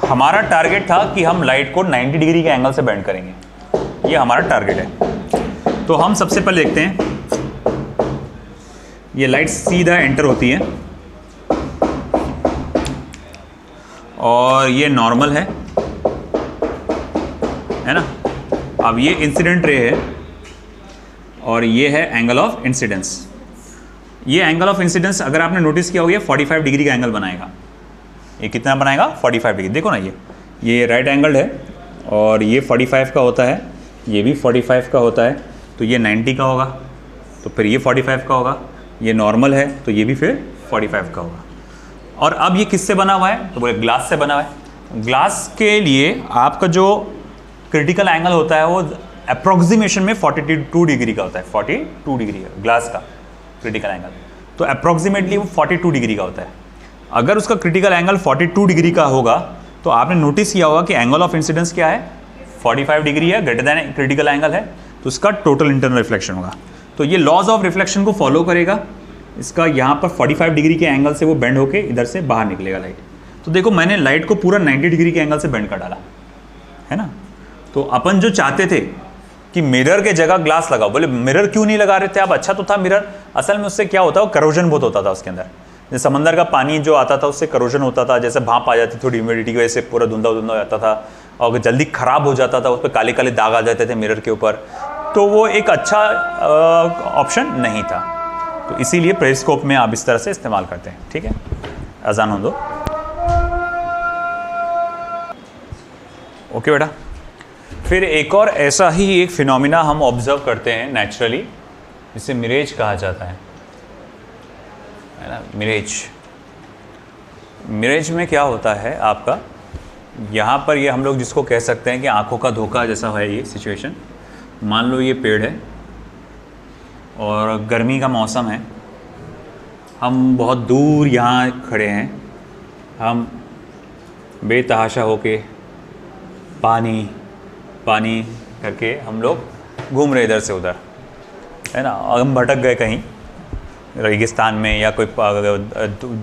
हमारा टारगेट था कि हम लाइट को 90 डिग्री के एंगल से बेंड करेंगे। ये हमारा टारगेट है। तो हम सबसे पहले देखते हैं, ये लाइट सीधा एंटर होती है और ये नॉर्मल है ना। अब ये इंसिडेंट रे है और ये है एंगल ऑफ इंसिडेंस। ये एंगल ऑफ इंसिडेंस अगर आपने नोटिस किया होगा 45 डिग्री का एंगल बनाएगा। ये कितना बनाएगा? 45 डिग्री। देखो ना, ये राइट एंगल है और ये 45 का होता है, ये भी 45 का होता है, तो ये 90 का होगा, तो फिर ये 45 का होगा। ये नॉर्मल है तो ये भी फिर 45 का होगा। और अब ये किससे बना हुआ है? तो बोले ग्लास से बना हुआ है। ग्लास के लिए आपका जो क्रिटिकल एंगल होता है वो अप्रोक्सीमेशन में 42 डिग्री का होता है। 42 डिग्री है ग्लास का क्रिटिकल एंगल, तो अप्रोक्सीमेटली वो 42 डिग्री का होता है। अगर उसका क्रिटिकल एंगल 42 डिग्री का होगा तो आपने नोटिस किया होगा कि एंगल ऑफ इंसिडेंस क्या है? 45 डिग्री है, ग्रेटर देन क्रिटिकल एंगल है, तो उसका टोटल इंटरनल रिफ्लेक्शन होगा। तो ये लॉज ऑफ रिफ्लेक्शन को फॉलो करेगा। इसका यहाँ पर 45 डिग्री के एंगल से वो बेंड होके इधर से बाहर निकलेगा लाइट। तो देखो मैंने लाइट को पूरा 90 डिग्री के एंगल से बेंड कर डाला, है ना। तो अपन जो चाहते थे कि मिरर के जगह ग्लास लगाओ, बोले मिरर क्यों नहीं लगा रहे थे आप? अच्छा तो था मिरर, असल में उससे क्या होता है, करोजन बहुत होता था उसके अंदर। जैसे समंदर का पानी जो आता था उससे करोजन होता था, जैसे भाप आ जाती थी, थोड़ी ह्यूमिडिटी की वजह से पूरा धुंधा हो जाता था और जल्दी ख़राब हो जाता था, उस पर काले काले दाग आ जाते थे मिरर के ऊपर। तो वो एक अच्छा ऑप्शन नहीं था। तो इसीलिए पेरिस्कोप में आप इस तरह से इस्तेमाल करते हैं। ठीक है, अजान हो दो। ओके बेटा, फिर एक और ऐसा ही एक फिनोमिना हम ऑब्जर्व करते हैं नेचुरली, जिसे मिरेज कहा जाता है ना। मिरेज में क्या होता है आपका, यहाँ पर ये हम लोग जिसको कह सकते हैं कि आंखों का धोखा जैसा है ये सिचुएशन। मान लो ये पेड़ है और गर्मी का मौसम है, हम बहुत दूर यहाँ खड़े हैं, हम बेतहाशा होके पानी पानी करके हम लोग घूम रहे इधर से उधर, है ना। हम भटक गए कहीं रेगिस्तान में या कोई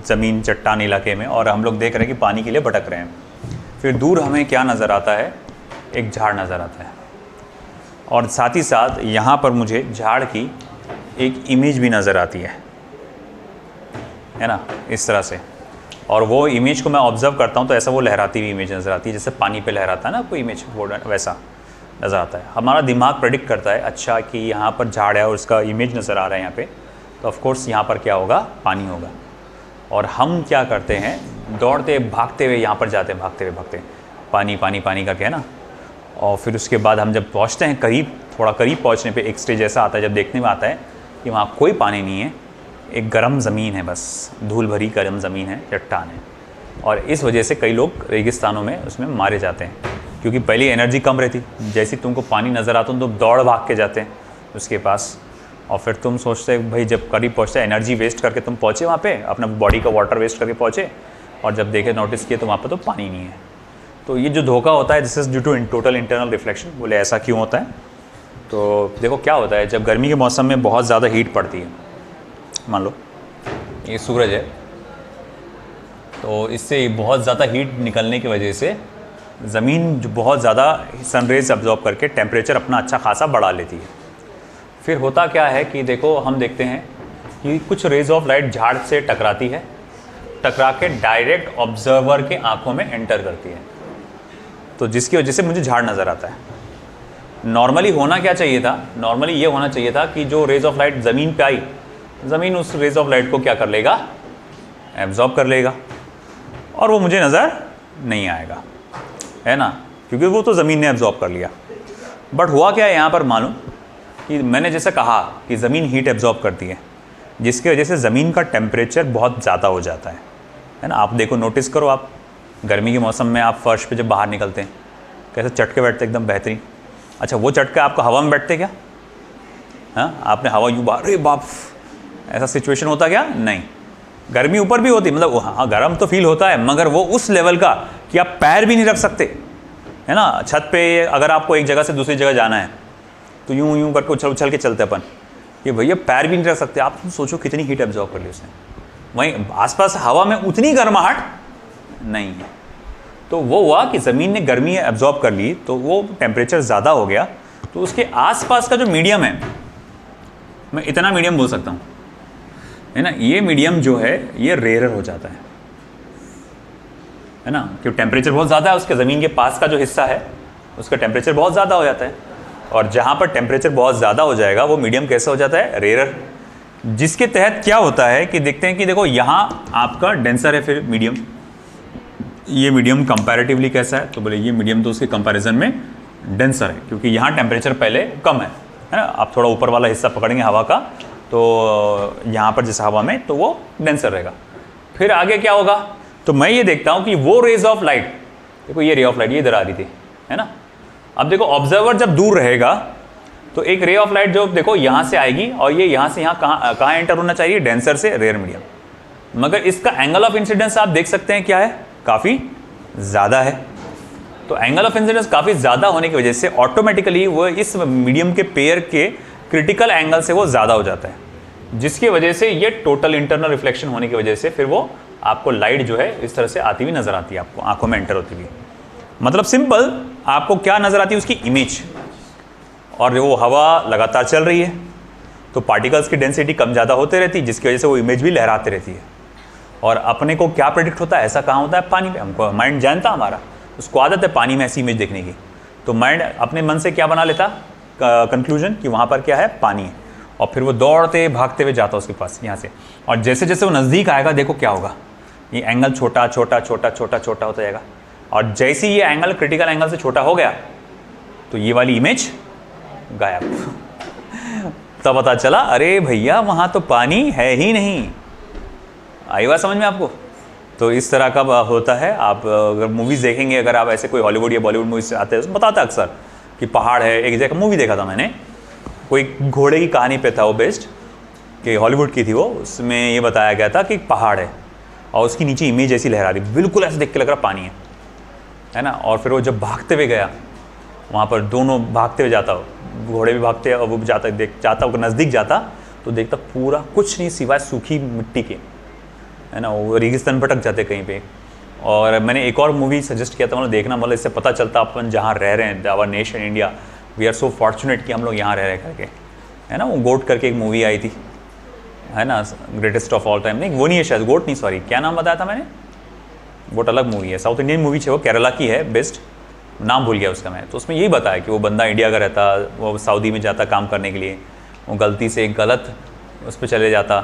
ज़मीन चट्टान इलाके में, और हम लोग देख रहे हैं कि पानी के लिए भटक रहे हैं। फिर दूर हमें क्या नज़र आता है? एक झाड़ नज़र आता है, और साथ ही साथ यहाँ पर मुझे झाड़ की एक इमेज भी नज़र आती है ना, इस तरह से। और वो इमेज को मैं ऑब्ज़र्व करता हूँ तो ऐसा वो लहराती हुई इमेज नज़र आती है, जैसे पानी पे लहराता है ना कोई इमेज, वो वैसा नज़र आता है। हमारा दिमाग प्रेडिक्ट करता है अच्छा कि यहाँ पर झाड़ है और उसका इमेज नज़र आ रहा है यहाँ पे, तो ऑफ कोर्स यहाँ पर क्या होगा? पानी होगा। और हम क्या करते हैं, दौड़ते भागते हुए यहाँ पर जाते हैं, भागते पानी पानी पानी करके, है ना। और फिर उसके बाद हम जब पहुँचते हैं करीब, थोड़ा करीब पहुँचने पे एक स्टेज ऐसा आता है जब देखने में आता है कि वहाँ कोई पानी नहीं है, एक गर्म ज़मीन है, बस धूल भरी गर्म ज़मीन है, चट्टान है। और इस वजह से कई लोग रेगिस्तानों में उसमें मारे जाते हैं, क्योंकि पहले एनर्जी कम रहती, जैसे तुमको पानी नज़र आता तो तुम दौड़ भाग के जाते हैं उसके पास, और फिर तुम सोचते भाई जब करीब पहुँचते एनर्जी वेस्ट करके तुम पहुँचे वहाँ पे, अपना बॉडी का वाटर वेस्ट करके पहुँचे, और जब देखे नोटिस किए तो वहाँ पर तो पानी नहीं है। तो ये जो धोखा होता है this is due to total internal reflection. बोले ऐसा क्यों होता है? तो देखो क्या होता है, जब गर्मी के मौसम में बहुत ज़्यादा हीट पड़ती है, मान लो ये सूरज है, तो इससे बहुत ज़्यादा हीट निकलने की वजह से ज़मीन जो बहुत ज़्यादा सनरेज अब्जॉर्ब करके टेम्परेचर अपना अच्छा खासा बढ़ा लेती है। फिर होता क्या है कि देखो हम देखते हैं कि कुछ रेज ऑफ लाइट झाड़ से टकराती है, टकरा के डायरेक्ट ऑब्जर्वर के आंखों में एंटर करती है, तो जिसकी वजह से मुझे झाड़ नज़र आता है। नॉर्मली होना क्या चाहिए था, नॉर्मली ये होना चाहिए था कि जो रेज ऑफ लाइट ज़मीन पे आई, ज़मीन उस रेज ऑफ लाइट को क्या कर लेगा, एब्जॉर्ब कर लेगा, और वो मुझे नज़र नहीं आएगा, है ना, क्योंकि वो तो ज़मीन ने एब्जॉर्ब कर लिया। बट हुआ क्या है यहाँ पर, मालूम कि मैंने जैसे कहा कि ज़मीन हीट एब्जॉर्ब करती है, जिसकी वजह से ज़मीन का टेम्परेचर बहुत ज़्यादा हो जाता है ना। आप देखो, नोटिस करो, आप गर्मी के मौसम में आप फर्श पे जब बाहर निकलते हैं कैसे चटके बैठते एकदम बेहतरीन। अच्छा, वो चटके आपको हवा में बैठते क्या? हाँ, आपने हवा यूँ बाहर, अरे बाप, ऐसा सिचुएशन होता क्या? नहीं, गर्मी ऊपर भी होती, मतलब हाँ गर्म तो फील होता है, मगर वो उस लेवल का कि आप पैर भी नहीं रख सकते, है ना। छत पे अगर आपको एक जगह से दूसरी जगह जाना है तो यूँ यूँ करके उछल उछल के चलते अपन, ये भैया पैर भी नहीं रख सकते। आप सोचो कितनी हीट एब्जॉर्ब कर ली उसने। वहीं आसपास हवा में उतनी गर्माहट नहीं है। तो वो हुआ कि ज़मीन ने गर्मी एब्जॉर्ब कर ली, तो वो टेम्परेचर ज़्यादा हो गया, तो उसके आसपास का जो मीडियम है, मैं इतना मीडियम बोल सकता हूँ, है ना, ये मीडियम जो है ये रेयर हो जाता है ना, क्योंकि टेम्परेचर बहुत ज़्यादा है, उसके ज़मीन के पास का जो हिस्सा है उसका टेम्परेचर बहुत ज़्यादा हो जाता है, और जहाँ पर टेम्परेचर बहुत ज़्यादा हो जाएगा वो मीडियम कैसे हो जाता है, रेयर। जिसके तहत क्या होता है कि देखते हैं कि देखो यहाँ आपका डेंसर है, फिर मीडियम, ये मीडियम कंपैरेटिवली कैसा है, तो बोले ये मीडियम तो उसके कंपैरिजन में डेंसर है, क्योंकि यहाँ टेम्परेचर पहले कम है ना। आप थोड़ा ऊपर वाला हिस्सा पकड़ेंगे हवा का, तो यहाँ पर जैसे हवा में, तो वो डेंसर रहेगा। फिर आगे क्या होगा, तो मैं ये देखता हूँ कि वो रेज ऑफ लाइट, देखो ये रे ऑफ लाइट ये इधर आ रही थी, है ना। अब देखो ऑब्जर्वर जब दूर रहेगा तो एक रे ऑफ लाइट जो देखो यहाँ से आएगी, और ये यहाँ से यहाँ कहाँ एंटर होना चाहिए, डेंसर से रेयर मीडियम। मगर इसका एंगल ऑफ इंसिडेंस आप देख सकते हैं क्या है, काफ़ी ज़्यादा है। तो एंगल ऑफ इंसिडेंस काफ़ी ज़्यादा होने की वजह से ऑटोमेटिकली वो इस मीडियम के पेयर के क्रिटिकल एंगल से वो ज़्यादा हो जाता है, जिसकी वजह से ये टोटल इंटरनल रिफ्लेक्शन होने की वजह से फिर वो आपको लाइट जो है इस तरह से आती हुई नज़र आती है, आपको आंखों में एंटर होती हुई। मतलब सिंपल, आपको क्या नज़र आती है, उसकी इमेज। और वो हवा लगातार चल रही है तो पार्टिकल्स की डेंसिटी कम ज़्यादा होते रहती है, जिसकी वजह से वो इमेज भी लहराते रहती है। और अपने को क्या प्रेडिक्ट होता है, ऐसा कहाँ होता है, पानी में। हमको माइंड जानता हमारा, उसको आदत है पानी में ऐसी इमेज देखने की, तो माइंड अपने मन से क्या बना लेता कंक्लूजन कि वहाँ पर क्या है, पानी है, और फिर वो दौड़ते भागते हुए जाता उसके पास यहाँ से। और जैसे जैसे वो नज़दीक आएगा देखो क्या होगा, ये एंगल छोटा छोटा छोटा छोटा छोटा होता जाएगा, और जैसे ही ये एंगल क्रिटिकल एंगल से छोटा हो गया तो ये वाली इमेज गायब। तब पता चला अरे भैया वहाँ तो पानी है ही नहीं। आई बात समझ में आपको? तो इस तरह का होता है। आप अगर मूवीज़ देखेंगे, अगर आप ऐसे कोई हॉलीवुड या बॉलीवुड मूवीज आते हैं, उसमें बताता है अक्सर कि पहाड़ है। एक जगह मूवी देखा था मैंने, कोई घोड़े की कहानी पे था वो बेस्ड, कि हॉलीवुड की थी वो। उसमें ये बताया गया था कि पहाड़ है और उसकी नीचे इमेज ऐसी लहरा रही, बिल्कुल ऐसे देख के लग रहा पानी है ना। और फिर वो जब भागते हुए गया वहाँ पर, दोनों भागते हुए जाता हो, घोड़े भी भागते और वो भी जाता, देख जाता, वो नज़दीक जाता तो देखता पूरा कुछ नहीं सिवाय सूखी मिट्टी के, है ना। वो रेगिस्तान भटक जाते कहीं पे। और मैंने एक और मूवी सजेस्ट किया था, मतलब देखना, मतलब इससे पता चलता अपन जहाँ रह रहे हैं, our nation India, we are so fortunate कि हम लोग यहाँ रह रहे करके, है ना। वो गोट करके एक मूवी आई थी, है ना, ग्रेटेस्ट ऑफ ऑल टाइम। नहीं वो नहीं है शायद, गोट नहीं, सॉरी, क्या नाम बताया था मैंने, गोट अलग मूवी है, साउथ इंडियन मूवी है, वो केरला की है, बेस्ट नाम भूल गया उसका मैं। तो उसमें यही बताया कि वो बंदा इंडिया का रहता, वो सऊदी में जाता काम करने के लिए, वो गलती से एक गलत उस पर चले जाता,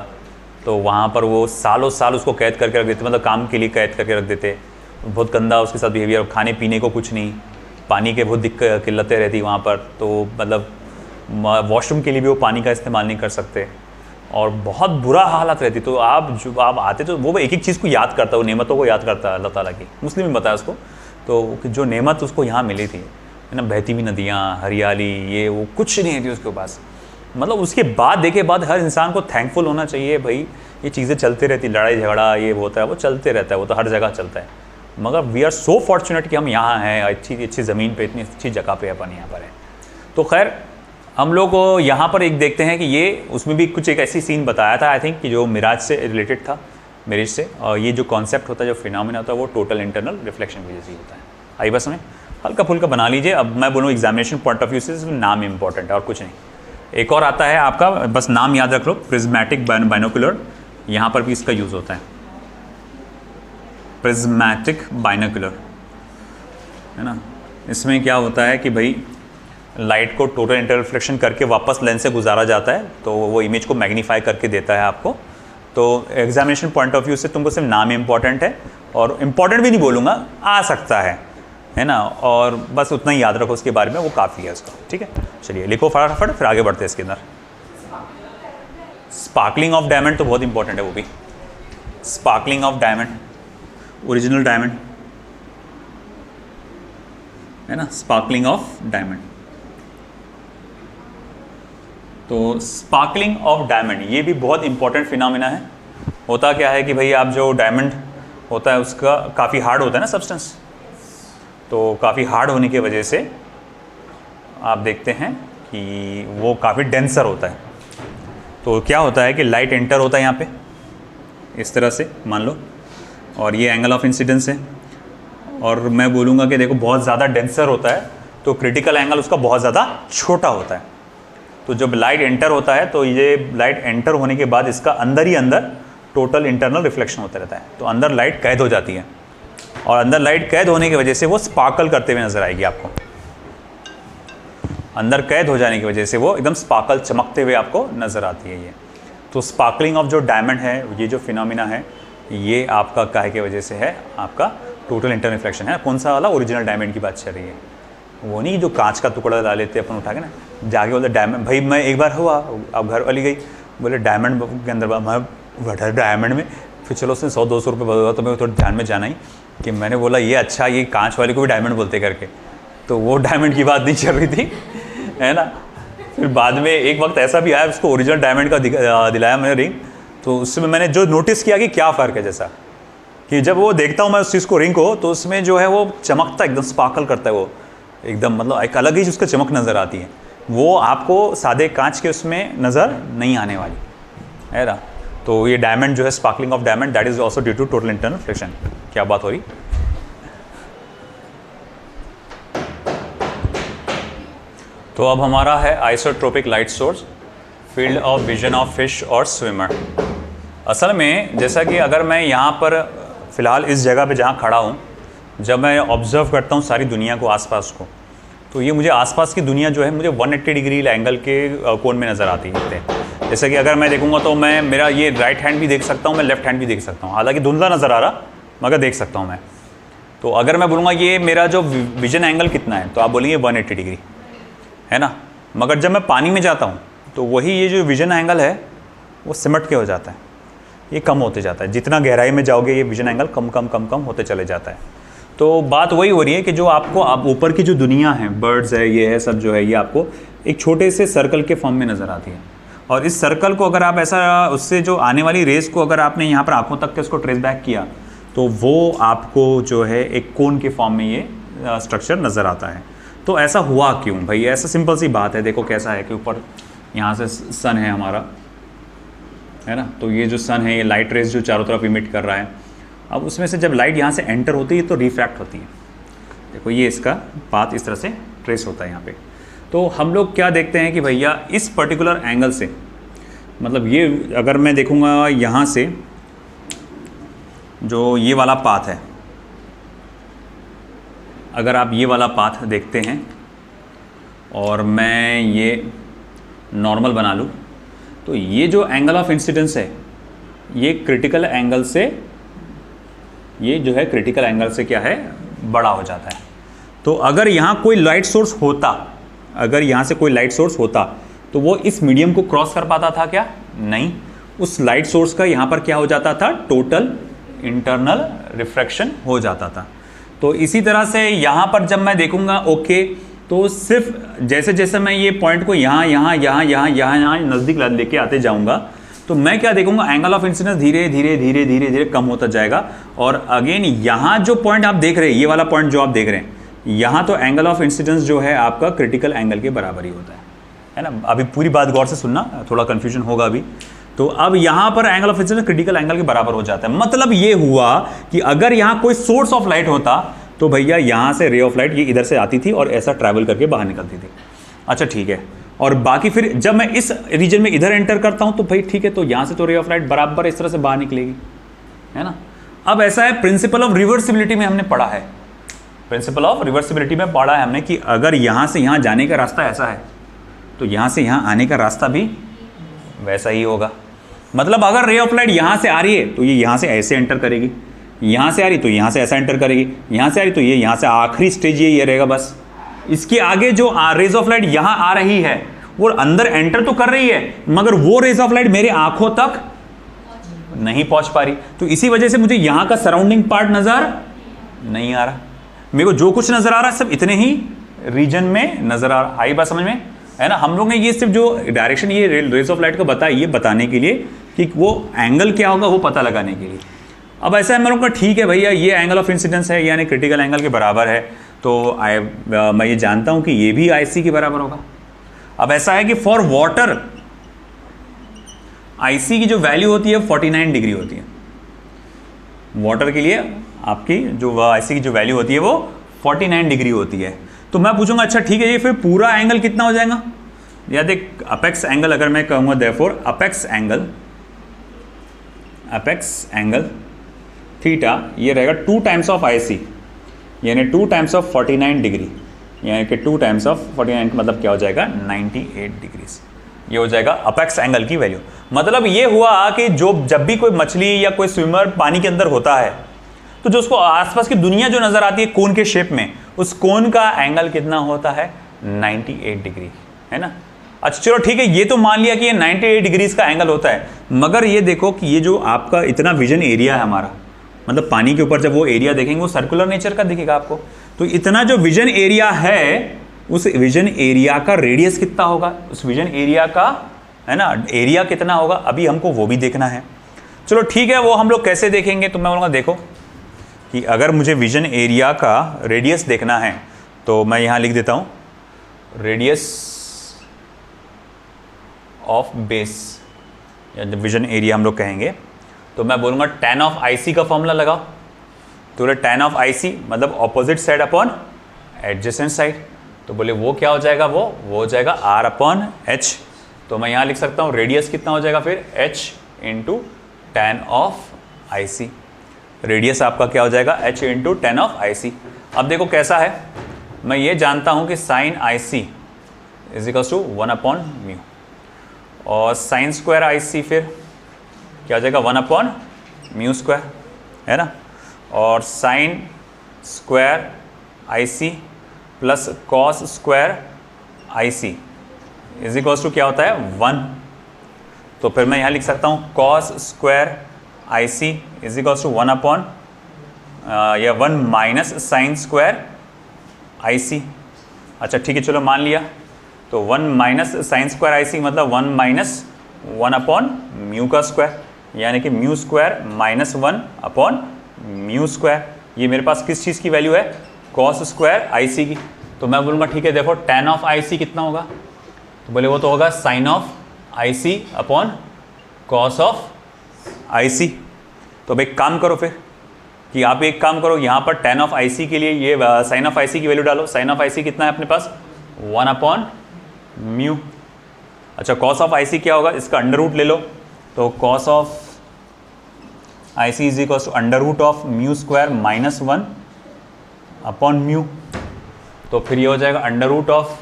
तो वहाँ पर वो सालों साल उसको कैद करके रख देते, मतलब काम के लिए कैद करके रख देते। बहुत गंदा उसके साथ बिहेवियर, खाने पीने को कुछ नहीं, पानी के बहुत किल्लतें रहती वहाँ पर, तो मतलब वॉशरूम के लिए भी वो पानी का इस्तेमाल नहीं कर सकते और बहुत बुरा हालत रहती। तो आप आते तो वो एक एक चीज़ को याद करता है, वो नेमतों को याद करता है अल्लाह ताला की। मुस्लिम में बताया उसको, तो जो नेमत उसको यहाँ मिली थी, है ना, बहती हुई नदियाँ, हरियाली, ये वो कुछ नहीं थी उसके पास। मतलब उसके बाद देखे बाद हर इंसान को थैंकफुल होना चाहिए भाई, ये चीज़ें चलते रहती, लड़ाई झगड़ा ये होता है, वो चलते रहता है, वो तो हर जगह चलता है। मगर वी आर सो फॉर्चुनेट कि हम यहाँ हैं, अच्छी अच्छी ज़मीन पे, इतनी अच्छी जगह पे अपन यहाँ पर हैं। तो खैर हम लोग यहाँ पर एक देखते हैं कि ये उसमें भी कुछ एक ऐसी सीन बताया था आई थिंक कि जो मिराज से रिलेटेड था, मिराज से। और ये जो कॉन्सेप्ट होता है, जो फिनोमेना होता है, वो टोटल इंटरनल रिफ्लेक्शन की वजह से होता है। आई बस में हल्का फुल्का बना लीजिए। अब मैं बोलूँ एग्जामिनेशन पॉइंट ऑफ व्यू से नाम इंपॉर्टेंट है और कुछ नहीं। एक और आता है आपका, बस नाम याद रख लो, प्रिज्मेटिक बाइनोकुलर। यहाँ पर भी इसका यूज़ होता है, प्रिज्मेटिक बाइनोकुलर, है ना। इसमें क्या होता है कि भाई लाइट को टोटल इंटर रिफ्लेक्शन करके वापस लेंस से गुजारा जाता है, तो वो इमेज को मैग्नीफाई करके देता है आपको। तो एग्जामिनेशन पॉइंट ऑफ व्यू से तुमको सिर्फ नाम इंपॉर्टेंट है, और इम्पॉर्टेंट भी नहीं बोलूँगा, आ सकता है ना। और बस उतना ही याद रखो उसके बारे में, वो काफ़ी है उसका। ठीक है, चलिए लिखो फटाफट, फिर आगे बढ़ते हैं इसके अंदर। स्पार्कलिंग ऑफ डायमंड तो बहुत इंपॉर्टेंट है, वो भी sparkling of diamond, original diamond, है ना, स्पार्कलिंग ऑफ डायमंड। तो स्पार्कलिंग ऑफ डायमंड ये भी बहुत इंपॉर्टेंट फिनोमेना है। होता क्या है कि भाई आप जो डायमंड होता है उसका काफ़ी हार्ड होता है ना सब्सटेंस, तो काफ़ी हार्ड होने की वजह से आप देखते हैं कि वो काफ़ी डेंसर होता है। तो क्या होता है कि लाइट एंटर होता है यहाँ पे इस तरह से मान लो, और ये एंगल ऑफ इंसिडेंस है, और मैं बोलूँगा कि देखो बहुत ज़्यादा डेंसर होता है तो क्रिटिकल एंगल उसका बहुत ज़्यादा छोटा होता है। तो जब लाइट एंटर होता है तो ये लाइट एंटर होने के बाद इसका अंदर ही अंदर टोटल इंटरनल रिफ्लेक्शन होता रहता है, तो अंदर लाइट कैद हो जाती है, और अंदर लाइट कैद होने की वजह से वो स्पार्कल करते हुए नजर आएगी आपको। अंदर कैद हो जाने की वजह से वो एकदम स्पार्कल चमकते हुए आपको नज़र आती है ये। तो स्पार्कलिंग ऑफ जो डायमंड है, ये जो फिनोमिना है, ये आपका काहे की वजह से है, आपका टोटल इंटरनल रिफ्लेक्शन है। कौन सा वाला? ओरिजिनल डायमंड की बात चल रही है, वो नहीं जो कांच का टुकड़ा ला लेते अपन उठा के ना, जाके बोलते डायमंड। भाई मैं एक बार हुआ, अब घर वाली गई, बोले डायमंड के अंदर, मैं बैठा डायमंड में, फिर चलो उसने 100-200 रुपये बदला, तो मैं थोड़ा ध्यान में जाना ही कि मैंने बोला ये अच्छा, ये कांच वाले को भी डायमंड बोलते करके, तो वो डायमंड की बात नहीं चल रही थी, है ना। फिर बाद में एक वक्त ऐसा भी आया, उसको ओरिजिनल डायमंड का दिलाया मैंने रिंग, तो उसमें मैंने जो नोटिस किया कि क्या फ़र्क है, जैसा कि जब वो देखता हूँ मैं उस चीज़ को, रिंग को, तो उसमें जो है वो चमकता एकदम स्पार्कल करता है, वो एकदम मतलब एक अलग ही उसका चमक नज़र आती है, वो आपको सादे कांच के उसमें नज़र नहीं आने वाली, है ना। तो ये डायमंड जो है, sparkling of diamond, that is also due to total internal reflection. क्या बात हो रही। तो अब हमारा है isotropic light source, field of vision of fish और स्विमर। असल में जैसा कि अगर मैं यहाँ पर फ़िलहाल इस जगह पे जहाँ खड़ा हूँ, जब मैं ऑब्ज़र्व करता हूँ सारी दुनिया को, आसपास को, तो ये मुझे आसपास की दुनिया जो है मुझे 180 डिग्री एंगल के कोण में नज़र आती है। जैसे कि अगर मैं देखूंगा तो मैं मेरा ये राइट हैंड भी देख सकता हूँ, मैं लेफ्ट हैंड भी देख सकता हूँ, हालांकि धुंधला नज़र आ रहा मगर देख सकता हूँ मैं। तो अगर मैं बोलूँगा ये मेरा जो विजन एंगल कितना है, तो आप बोलेंगे 180 डिग्री, है ना। मगर जब मैं पानी में जाता हूँ तो वही ये जो विजन एंगल है वो सिमट के हो जाता है, ये कम होते जाता है। जितना गहराई में जाओगे ये विजन एंगल कम कम कम कम होते चले जाता है। तो बात वही हो रही है कि जो आपको आप ऊपर की जो दुनिया है, बर्ड्स है, ये है सब जो है, ये आपको एक छोटे से सर्कल के फॉर्म में नज़र आती है। और इस सर्कल को अगर आप ऐसा, उससे जो आने वाली रेस को अगर आपने यहाँ पर आंखों तक के उसको ट्रेस बैक किया, तो वो आपको जो है एक कोन के फॉर्म में ये स्ट्रक्चर नज़र आता है। तो ऐसा हुआ क्यों भाई? ऐसा सिंपल सी बात है। देखो कैसा है कि ऊपर यहाँ से सन है हमारा, है ना। तो ये जो सन है, ये लाइट रेस जो चारों तरफ इमिट कर रहा है, अब उसमें से जब लाइट यहाँ से एंटर होती है तो रिफ्रैक्ट होती है। देखो ये इसका पाथ इस तरह से ट्रेस होता है यहाँ पे। तो हम लोग क्या देखते हैं कि भैया इस पर्टिकुलर एंगल से, मतलब ये अगर मैं देखूँगा यहाँ से जो ये वाला पाथ है, अगर आप ये वाला पाथ देखते हैं और मैं ये नॉर्मल बना लूँ, तो ये जो एंगल ऑफ इंसिडेंस है ये क्रिटिकल एंगल से, ये जो है क्रिटिकल एंगल से क्या है, बड़ा हो जाता है। तो अगर यहाँ कोई लाइट सोर्स होता, अगर यहाँ से कोई लाइट सोर्स होता तो वो इस मीडियम को क्रॉस कर पाता था क्या? नहीं। उस लाइट सोर्स का यहाँ पर क्या हो जाता था, टोटल इंटरनल रिफ्रैक्शन हो जाता था। तो इसी तरह से यहाँ पर जब मैं देखूंगा ओके, तो सिर्फ जैसे जैसे मैं ये पॉइंट को यहाँ यहाँ यहाँ यहाँ यहाँ यहाँ नज़दीक लेके आते जाऊँगा, तो मैं क्या देखूंगा, एंगल ऑफ इंसिडेंस धीरे धीरे धीरे धीरे धीरे कम होता जाएगा। और अगेन यहाँ जो पॉइंट आप देख रहे हैं, ये वाला पॉइंट जो आप देख रहे हैं, यहाँ तो एंगल ऑफ इंसिडेंस जो है आपका क्रिटिकल एंगल के बराबर ही होता है ना। अभी पूरी बात गौर से सुनना, थोड़ा कन्फ्यूजन होगा अभी। तो अब यहाँ पर angle of incidence critical angle के बराबर हो जाता है। मतलब ये हुआ कि अगर यहाँ कोई सोर्स ऑफ लाइट होता तो भैया यहाँ से रे ऑफ लाइट ये इधर से आती थी और ऐसा ट्रैवल करके बाहर निकलती थी। अच्छा ठीक है, और बाकी फिर जब मैं इस रीजन में इधर एंटर करता हूँ तो भाई ठीक है, तो यहाँ से तो रे ऑफ लाइट बराबर इस तरह से बाहर निकलेगी, है ना। अब ऐसा है, प्रिंसिपल ऑफ रिवर्सिबिलिटी में हमने पढ़ा है, प्रिंसिपल ऑफ रिवर्सिबिलिटी में पढ़ा है हमने कि अगर यहाँ से यहाँ जाने का रास्ता ऐसा है तो यहाँ से यहाँ आने का रास्ता भी वैसा ही होगा। मतलब अगर रे ऑफ लाइट यहाँ से आ रही है तो ये यहाँ से ऐसे एंटर करेगी, यहाँ से आ रही तो यहाँ से ऐसा एंटर करेगी, यहाँ से आ रही तो ये यहाँ से, आखिरी स्टेज ये रहेगा बस। इसके आगे जो रेज ऑफ लाइट यहाँ आ रही है वो अंदर एंटर तो कर रही है, मगर वो रेज ऑफ लाइट मेरे आंखों तक नहीं पहुंच पा रही। तो इसी वजह से मुझे यहाँ का सराउंडिंग पार्ट नजर नहीं आ रहा, मेरे को जो कुछ नजर आ रहा है सब इतने ही रीजन में नजर आ रहा। आई बात समझ में, है ना। हम लोग ने ये सिर्फ जो डायरेक्शन ये रेज ऑफ लाइट को बताई, ये बताने के लिए कि वो एंगल क्या होगा वो पता लगाने के लिए। अब ऐसा है, मेरे को ठीक है भैया ये एंगल ऑफ इंसिडेंस है यानी क्रिटिकल एंगल के बराबर है, तो मैं ये जानता हूं कि ये भी IC के बराबर होगा। अब ऐसा है कि फॉर वाटर IC की जो वैल्यू होती है 49 डिग्री होती है। वाटर के लिए आपकी जो IC की जो वैल्यू होती है वो 49 डिग्री होती है। तो मैं पूछूंगा अच्छा ठीक है, ये फिर पूरा एंगल कितना हो जाएगा। या देख अपेक्स एंगल अगर मैं कहूँगा देयरफॉर अपेक्स एंगल थीटा ये रहेगा 2 टाइम्स ऑफ IC यानी 2 टाइम्स ऑफ 49 डिग्री, यानी कि 2 टाइम्स ऑफ 49 मतलब क्या हो जाएगा 98 डिग्रीज। ये हो जाएगा अपेक्स एंगल की वैल्यू। मतलब ये हुआ कि जब भी कोई मछली या कोई स्विमर पानी के अंदर होता है तो जो उसको आसपास की दुनिया जो नजर आती है कोन के शेप में, उस कोन का एंगल कितना होता है 98 डिग्री, है ना। अच्छा चलो ठीक है, ये तो मान लिया कि ये 98 डिग्रीज का एंगल होता है, मगर ये देखो कि ये जो आपका इतना विजन एरिया है हमारा, मतलब पानी के ऊपर जब वो एरिया देखेंगे वो सर्कुलर नेचर का दिखेगा आपको। तो इतना जो विजन एरिया है, उस विजन एरिया का रेडियस कितना होगा, उस विजन एरिया का, है ना, एरिया कितना होगा, अभी हमको वो भी देखना है। चलो ठीक है, वो हम लोग कैसे देखेंगे, तो मैं बोलूँगा देखो कि अगर मुझे विजन एरिया का रेडियस देखना है तो मैं यहाँ लिख देता हूँ रेडियस ऑफ बेस, या जब विजन एरिया हम लोग कहेंगे तो मैं बोलूँगा tan ऑफ IC का फॉर्मूला लगाओ। तो बोले tan ऑफ IC मतलब opposite side upon adjacent side, तो बोले वो क्या हो जाएगा, वो हो जाएगा R अपॉन H। तो मैं यहाँ लिख सकता हूँ रेडियस कितना हो जाएगा फिर H into tan of IC। Radius आपका क्या हो जाएगा H into tan of IC। अब देखो कैसा है, मैं ये जानता हूँ कि sine IC is equals to 1 upon mu, और साइन स्क्वायर IC फिर क्या हो जाएगा 1 अपॉन म्यू स्क्वायर, है ना। और sine square IC plus cos square IC is equals to क्या होता है 1। तो फिर मैं यहाँ लिख सकता हूँ cos square IC is equals to 1 upon या 1 माइनस साइन स्क्वायर IC। अच्छा ठीक है, चलो मान लिया, तो 1 माइनस साइन स्क्वायर IC मतलब 1 माइनस 1 अपॉन म्यू का स्क्वायर, यानी कि mu square minus 1 upon mu square. ये मेरे पास किस चीज़ की वैल्यू है, कॉस स्क्वायर IC की। तो मैं बोलूँगा ठीक है देखो tan ऑफ IC कितना होगा, तो बोले वो तो होगा sine of IC upon cos of IC। तो अब एक काम करो फिर कि आप एक काम करो, यहाँ पर tan ऑफ IC के लिए ये साइन ऑफ IC की वैल्यू डालो। साइन ऑफ IC कितना है अपने पास 1 अपॉन म्यू। अच्छा कॉस ऑफ IC क्या होगा, इसका अंडर रूट ले लो, तो cos of IC is equal to under root of mu square minus 1 upon mu. तो फिर ये हो जाएगा under root of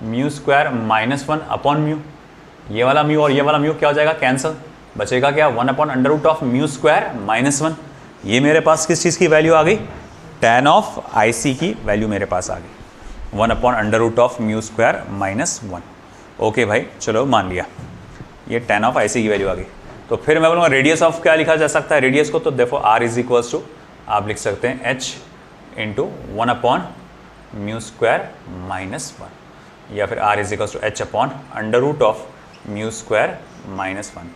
mu square minus 1 upon mu. ये वाला म्यू और ये वाला म्यू क्या हो जाएगा, कैंसिल, बचेगा क्या 1 upon under root of mu square minus 1। ये मेरे पास किस चीज़ की वैल्यू आ गई, tan ऑफ IC की वैल्यू मेरे पास आ गई 1 upon under root of mu square minus 1। Okay भाई चलो मान लिया, ये tan ऑफ IC की वैल्यू आ गई। तो फिर मैं बोलूँगा रेडियस ऑफ क्या लिखा जा सकता है, रेडियस को तो देखो R इज इक्वल्स टू आप लिख सकते हैं H इंटू 1/μ² -1, या फिर r is equal to h/√μ² -1।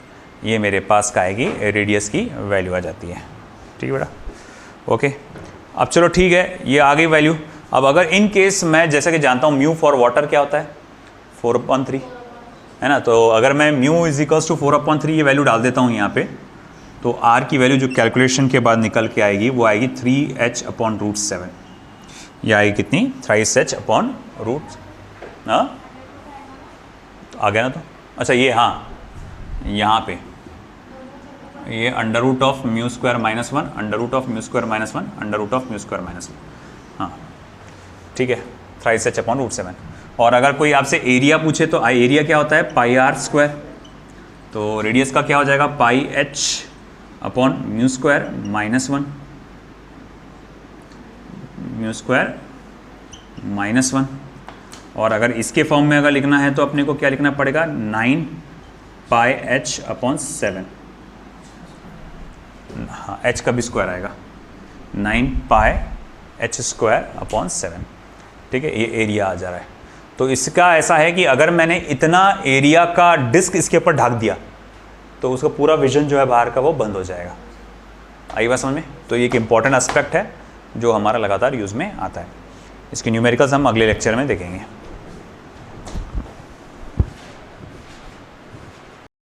ये मेरे पास का आएगी रेडियस की वैल्यू आ जाती है। ठीक है बेटा, ओके। अब चलो ठीक है, ये आ गई वैल्यू। अब अगर इन केस मैं जैसा कि जानता हूँ म्यू फॉर वाटर क्या होता है 4/3, है ना। तो अगर मैं म्यू इज इक्वल्स टू 4/3 ये वैल्यू डाल देता हूँ यहाँ पे, तो आर की वैल्यू जो कैलकुलेशन के बाद निकल के आएगी वो आएगी 3h/√7। ये आएगी कितनी, 3h/√, हाँ आ गया ना। तो अच्छा ये, हाँ यहाँ पे ये √μ² -1, √μ² -1, हाँ ठीक है, 3h/√7। और अगर कोई आपसे एरिया पूछे तो एरिया क्या होता है πr², तो रेडियस का क्या हो जाएगा πh/μ² -1 और अगर इसके फॉर्म में अगर लिखना है तो अपने को क्या लिखना पड़ेगा 9πh/7, हाँ h का भी स्क्वायर आएगा 9πh²/7। ठीक है, ये एरिया आ जा रहा है। तो इसका ऐसा है कि अगर मैंने इतना एरिया का डिस्क इसके ऊपर ढक दिया तो उसका पूरा विजन जो है बाहर का वो बंद हो जाएगा। आई बात समझ में। तो ये एक इंपॉर्टेंट एस्पेक्ट है जो हमारा लगातार यूज़ में आता है। इसके न्यूमेरिकल्स हम अगले लेक्चर में देखेंगे।